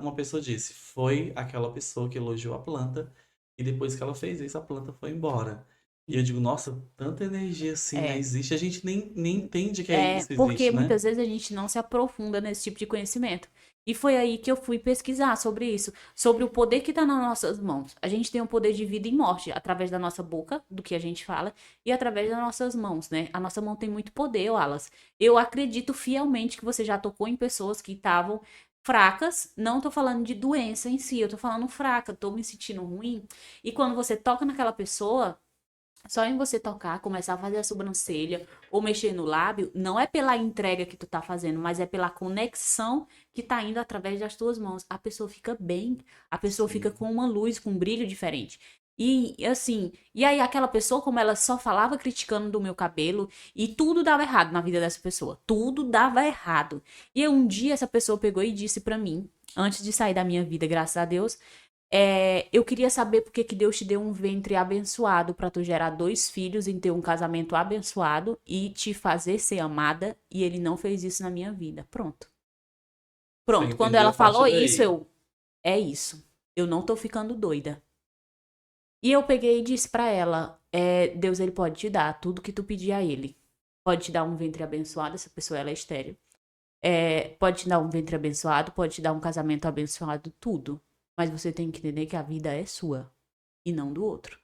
uma pessoa disse: Foi aquela pessoa que elogiou a planta. E depois que ela fez isso, a planta foi embora. E eu digo: Nossa, tanta energia assim, né? É. Existe. A gente nem entende que é É, isso porque existe, né? muitas vezes a gente não se aprofunda nesse tipo de conhecimento. E foi aí que eu fui pesquisar sobre isso, sobre o poder que está nas nossas mãos. A gente tem o poder de vida e morte através da nossa boca, do que a gente fala, e através das nossas mãos, né? A nossa mão tem muito poder, Wallace. Eu acredito fielmente que você já tocou em pessoas que estavam fracas. Não tô falando de doença em si, eu tô falando fraca, tô me sentindo ruim. E quando você toca naquela pessoa, só em você tocar, começar a fazer a sobrancelha ou mexer no lábio, não é pela entrega que tu tá fazendo, mas é pela conexão que tá indo através das tuas mãos. A pessoa fica bem, a pessoa fica Sim. com uma luz, com um brilho diferente. E assim, e aí aquela pessoa, como ela só falava criticando do meu cabelo, e tudo dava errado na vida dessa pessoa, tudo dava errado. E um dia essa pessoa pegou e disse pra mim, antes de sair da minha vida, graças a Deus, eu queria saber por que que Deus te deu um ventre abençoado para tu gerar dois filhos e ter um casamento abençoado e te fazer ser amada, e ele não fez isso na minha vida. Pronto. Você Pronto. Quando entendeu ela a partir falou isso, daí. é isso. Eu não tô ficando doida. E eu peguei e disse pra ela, Deus ele pode te dar tudo que tu pedir a ele. pode te dar um ventre abençoado, essa pessoa ela é estéril. Pode te dar um ventre abençoado, pode te dar um casamento abençoado, tudo. Mas você tem que entender que a vida é sua e não do outro.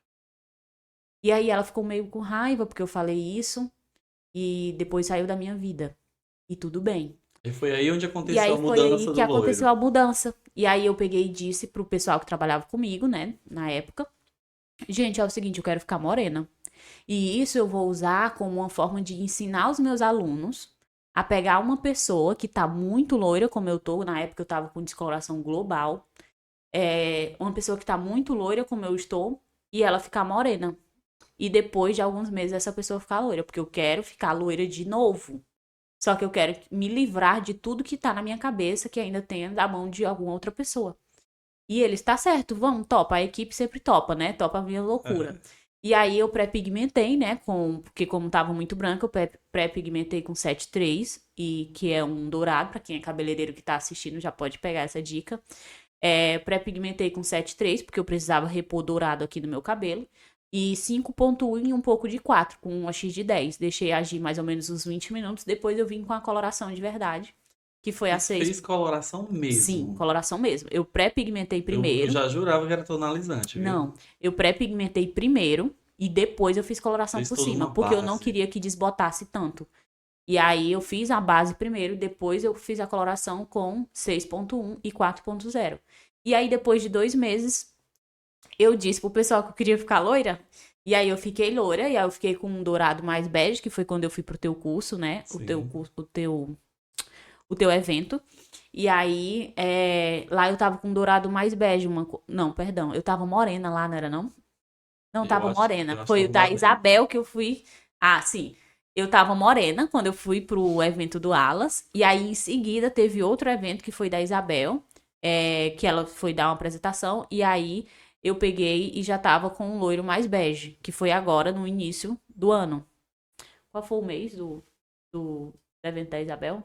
E aí ela ficou meio com raiva porque eu falei isso e depois saiu da minha vida. E tudo bem. E foi aí onde E aconteceu aí a foi aí mudança que do aconteceu loiro. a mudança. E aí eu peguei e disse pro pessoal que trabalhava comigo, né, na época, gente, é o seguinte, eu quero ficar morena. E isso eu vou usar como uma forma de ensinar os meus alunos a pegar uma pessoa que tá muito loira, como eu tô, na época eu tava com descoloração global, uma pessoa que tá muito loira, como eu estou, e ela ficar morena. E depois de alguns meses essa pessoa ficar loira, porque eu quero ficar loira de novo. Só que eu quero me livrar de tudo que tá na minha cabeça que ainda tem da mão de alguma outra pessoa. E ele está certo, vamos, topa. A equipe sempre topa, né? Topa a minha loucura. E aí eu pré-pigmentei, né? Porque como tava muito branca, eu pré-pigmentei com 7.3, e que é um dourado, pra quem é cabeleireiro que tá assistindo já pode pegar essa dica. Pré-pigmentei com 7.3, porque eu precisava repor dourado aqui no meu cabelo. E 5.1 e um pouco de 4, com um X de 10. Deixei agir mais ou menos uns 20 minutos. Depois eu vim com a coloração de verdade, que foi a E 6. fez coloração Sim, mesmo. coloração mesmo. Eu pré-pigmentei Eu primeiro. já jurava que era tonalizante, viu? Não, eu pré-pigmentei primeiro e depois eu fiz coloração Fez por toda cima, uma porque eu não base. queria que desbotasse tanto. E aí eu fiz a base primeiro, depois eu fiz a coloração com 6.1 e 4.0. E aí depois de 2 meses, eu disse pro pessoal que eu queria ficar loira. E aí eu fiquei loira, e aí eu fiquei com um dourado mais bege, que foi quando eu fui pro teu curso, né? O teu Sim. curso, o teu evento. E aí, lá eu tava com um dourado mais bege. Não, perdão. Eu tava morena lá, não era não? Não, Eu tava acho, morena. eu acho que Foi o tava da moreno. Isabel que eu fui. Ah, sim. Eu tava morena quando eu fui pro evento do Alas. E aí, em seguida, teve outro evento que foi da Isabel. Que ela foi dar uma apresentação. E aí, eu peguei e já tava com um loiro mais bege. Que foi agora, no início do ano. Qual foi o mês do evento da Isabel?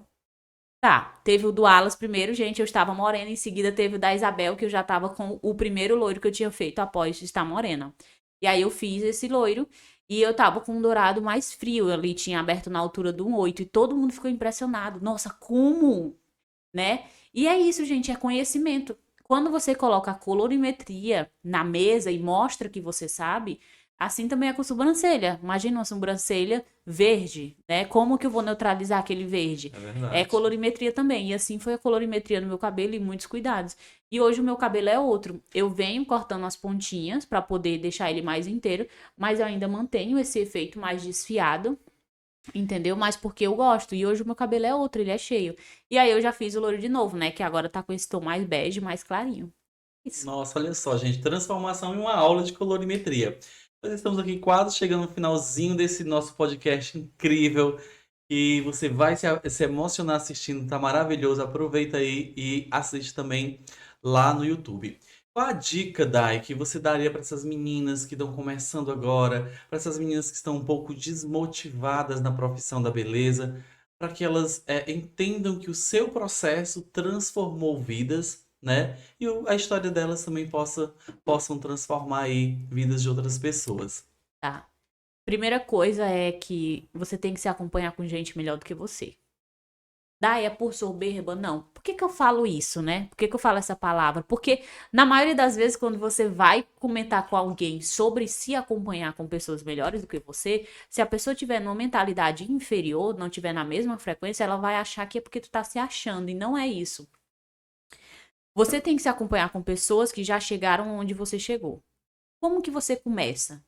Tá, teve o do Alas primeiro, gente, eu estava morena, em seguida teve o da Isabel, que eu já tava com o primeiro loiro que eu tinha feito após estar morena. E aí eu fiz esse loiro e eu tava com um dourado mais frio, ali tinha aberto na altura do 1,8 e todo mundo ficou impressionado. Nossa, como? Né? E é isso, gente, é conhecimento. Quando você coloca a colorimetria na mesa e mostra que você sabe, assim também é com sobrancelha. Imagina uma sobrancelha verde, né? Como que eu vou neutralizar aquele verde? É É verdade. colorimetria também. E assim foi a colorimetria no meu cabelo e muitos cuidados. E hoje o meu cabelo é outro. Eu venho cortando as pontinhas para poder deixar ele mais inteiro, mas eu ainda mantenho esse efeito mais desfiado. Entendeu? Mas porque eu gosto. E hoje o meu cabelo é outro, ele é cheio. E aí eu já fiz o loiro de novo, né? Que agora tá com esse tom mais bege, mais clarinho. Isso. Nossa, olha só, gente. Transformação em uma aula de colorimetria. Nós estamos aqui quase chegando no finalzinho desse nosso podcast incrível. E você vai se emocionar assistindo, tá maravilhoso. Aproveita aí e assiste também lá no YouTube. Qual a dica, Dai, que você daria para essas meninas que estão começando agora, para essas meninas que estão um pouco desmotivadas na profissão da beleza, para que elas entendam que o seu processo transformou vidas, né? E a história delas também possam transformar aí vidas de outras pessoas. Tá. Primeira coisa é que você tem que se acompanhar com gente melhor do que você. Daí é por soberba? Não. Por que que eu falo isso, né? Por que que eu falo essa palavra? Porque na maioria das vezes, quando você vai comentar com alguém sobre se acompanhar com pessoas melhores do que você, se a pessoa tiver numa mentalidade inferior, não tiver na mesma frequência, ela vai achar que é porque tu tá se achando, e não é isso. Você tem que se acompanhar com pessoas que já chegaram onde você chegou. Como que você começa?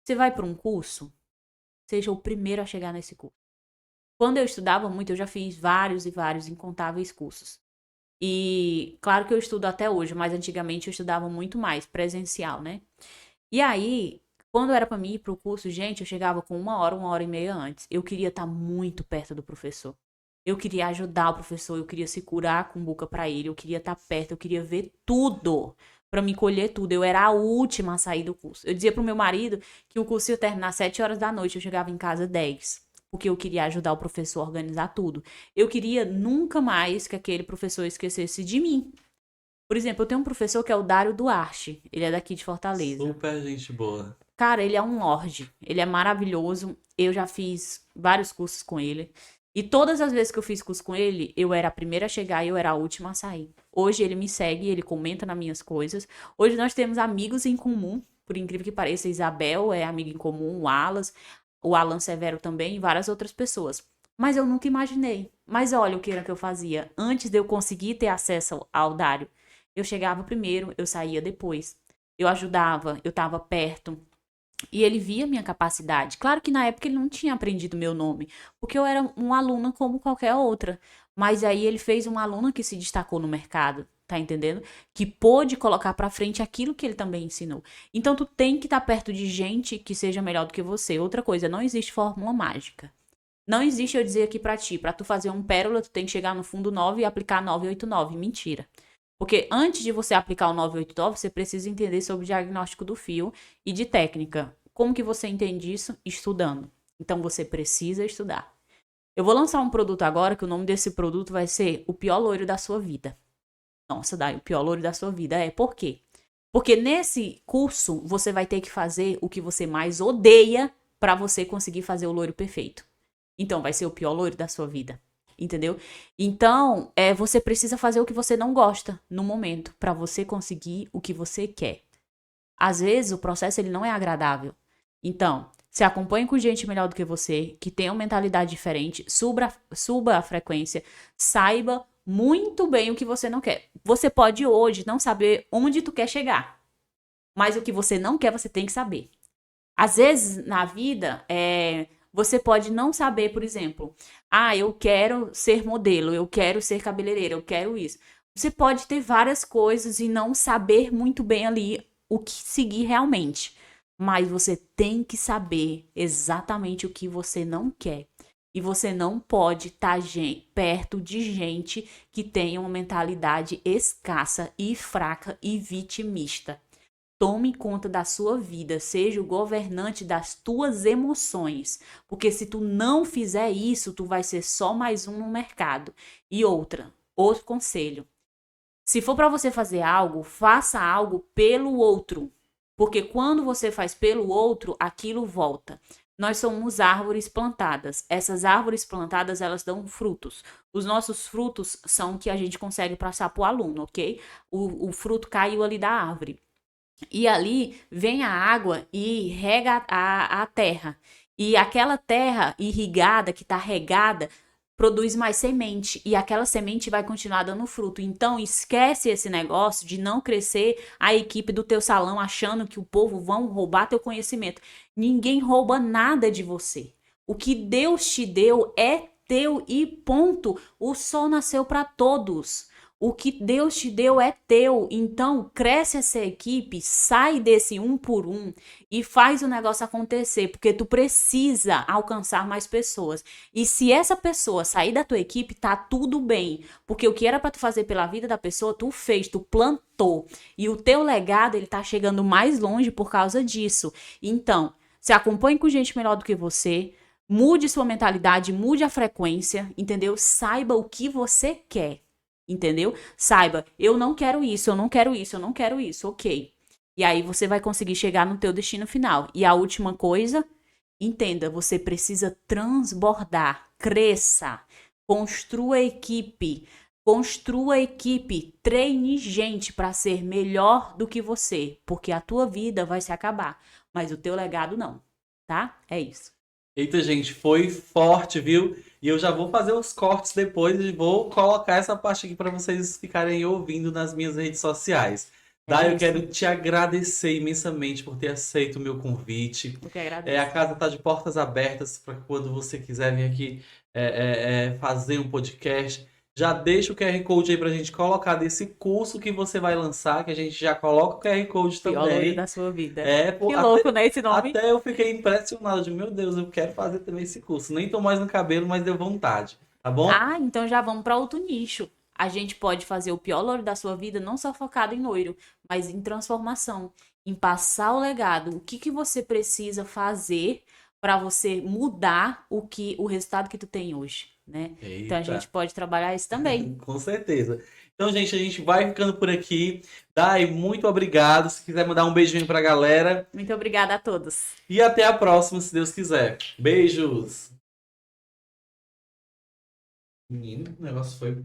Você vai para um curso? Seja o primeiro a chegar nesse curso. Quando eu estudava muito, eu já fiz vários e vários incontáveis cursos. E claro que eu estudo até hoje, mas antigamente eu estudava muito mais presencial, né? E aí, quando era para mim ir pro curso, gente, eu chegava com 1 hora e meia antes. Eu queria estar muito perto do professor. Eu queria ajudar o professor, eu queria se curar a cumbuca para ele, eu queria estar perto, eu queria ver tudo, para me colher tudo. Eu era a última a sair do curso. Eu dizia pro meu marido que o curso ia terminar às 7 horas da noite, eu chegava em casa às 10, porque eu queria ajudar o professor a organizar tudo. Eu queria nunca mais que aquele professor esquecesse de mim. Por exemplo, eu tenho um professor que é o Dário Duarte, ele é daqui de Fortaleza. Super gente boa. Cara, ele é um lorde. Ele é maravilhoso. Eu já fiz vários cursos com ele. E todas as vezes que eu fiz curso com ele, eu era a primeira a chegar e eu era a última a sair. Hoje ele me segue, ele comenta nas minhas coisas. Hoje nós temos amigos em comum, por incrível que pareça. A Isabel é amiga em comum, o Alan Severo também e várias outras pessoas. Mas eu nunca imaginei. Mas olha o que era que eu fazia. Antes de eu conseguir ter acesso ao Dário, eu chegava primeiro, eu saía depois. Eu ajudava, eu estava perto. E ele via minha capacidade. Claro que na época ele não tinha aprendido meu nome, porque eu era uma aluna como qualquer outra. Mas aí ele fez uma aluna que se destacou no mercado, tá entendendo? Que pôde colocar pra frente aquilo que ele também ensinou. Então tu tem que estar perto de gente que seja melhor do que você. Outra coisa, não existe fórmula mágica. Não existe eu dizer aqui pra ti, pra tu fazer um pérola, tu tem que chegar no fundo 9 e aplicar 989. Mentira. Porque antes de você aplicar o 989, você precisa entender sobre o diagnóstico do fio e de técnica. Como que você entende isso? Estudando. Então você precisa estudar. Eu vou lançar um produto agora, que o nome desse produto vai ser o pior loiro da sua vida. Nossa, Dai, o pior loiro da sua vida. Por quê? Porque nesse curso você vai ter que fazer o que você mais odeia para você conseguir fazer o loiro perfeito. Então vai ser o pior loiro da sua vida. Entendeu? Então, você precisa fazer o que você não gosta no momento para você conseguir o que você quer. Às vezes, o processo ele não é agradável. Então, se acompanhe com gente melhor do que você, que tenha uma mentalidade diferente, suba a frequência, saiba muito bem o que você não quer. Você pode hoje não saber onde tu quer chegar, mas o que você não quer, você tem que saber. Às vezes, na vida, você pode não saber, por exemplo, eu quero ser modelo, eu quero ser cabeleireira, eu quero isso. Você pode ter várias coisas e não saber muito bem ali o que seguir realmente. Mas você tem que saber exatamente o que você não quer. E você não pode estar perto de gente que tenha uma mentalidade escassa e fraca e vitimista. Tome conta da sua vida, seja o governante das tuas emoções, porque se tu não fizer isso, tu vai ser só mais um no mercado. E outro conselho, se for para você fazer algo, faça algo pelo outro, porque quando você faz pelo outro, aquilo volta. Nós somos árvores plantadas. Essas árvores plantadas, elas dão frutos. Os nossos frutos são o que a gente consegue passar para o aluno, ok? O fruto caiu ali da árvore. E ali vem a água e rega a terra. E aquela terra irrigada, que está regada, produz mais semente. E aquela semente vai continuar dando fruto. Então, esquece esse negócio de não crescer a equipe do teu salão achando que o povo vão roubar teu conhecimento. Ninguém rouba nada de você. O que Deus te deu é teu e ponto. O sol nasceu para todos. O que Deus te deu é teu, então cresce essa equipe, sai desse um por um e faz o negócio acontecer, porque tu precisa alcançar mais pessoas. E se essa pessoa sair da tua equipe, tá tudo bem, porque o que era para tu fazer pela vida da pessoa, tu fez, tu plantou. E o teu legado, ele tá chegando mais longe por causa disso. Então, se acompanhe com gente melhor do que você, mude sua mentalidade, mude a frequência, entendeu? Saiba o que você quer. Entendeu? Saiba, eu não quero isso, eu não quero isso, eu não quero isso, ok. E aí você vai conseguir chegar no teu destino final. E a última coisa, entenda, você precisa transbordar, cresça, construa equipe, treine gente para ser melhor do que você, porque a tua vida vai se acabar, mas o teu legado não, tá? É isso. Eita, gente, foi forte, viu? E eu já vou fazer os cortes depois e vou colocar essa parte aqui para vocês ficarem ouvindo nas minhas redes sociais. Dai, eu quero te agradecer imensamente por ter aceito o meu convite. Eu que agradeço. A casa está de portas abertas para quando você quiser vir aqui fazer um podcast. Já deixa o QR Code aí pra gente colocar desse curso que você vai lançar, que a gente já coloca o QR Code também. Pior loiro da sua vida. Que louco, né, esse nome? Até eu fiquei impressionado de, meu Deus, eu quero fazer também esse curso. Nem tô mais no cabelo, mas deu vontade, tá bom? Então já vamos para outro nicho. A gente pode fazer o pior loiro da sua vida, não só focado em loiro, mas em transformação, em passar o legado. O que você precisa fazer para você mudar o resultado que tu tem hoje, né? Eita. Então a gente pode trabalhar isso também. Com certeza. Então, gente, a gente vai ficando por aqui. Dai, muito obrigado. Se quiser mandar um beijinho pra galera. Muito obrigada a todos. E até a próxima, se Deus quiser. Beijos! Menino, o negócio foi.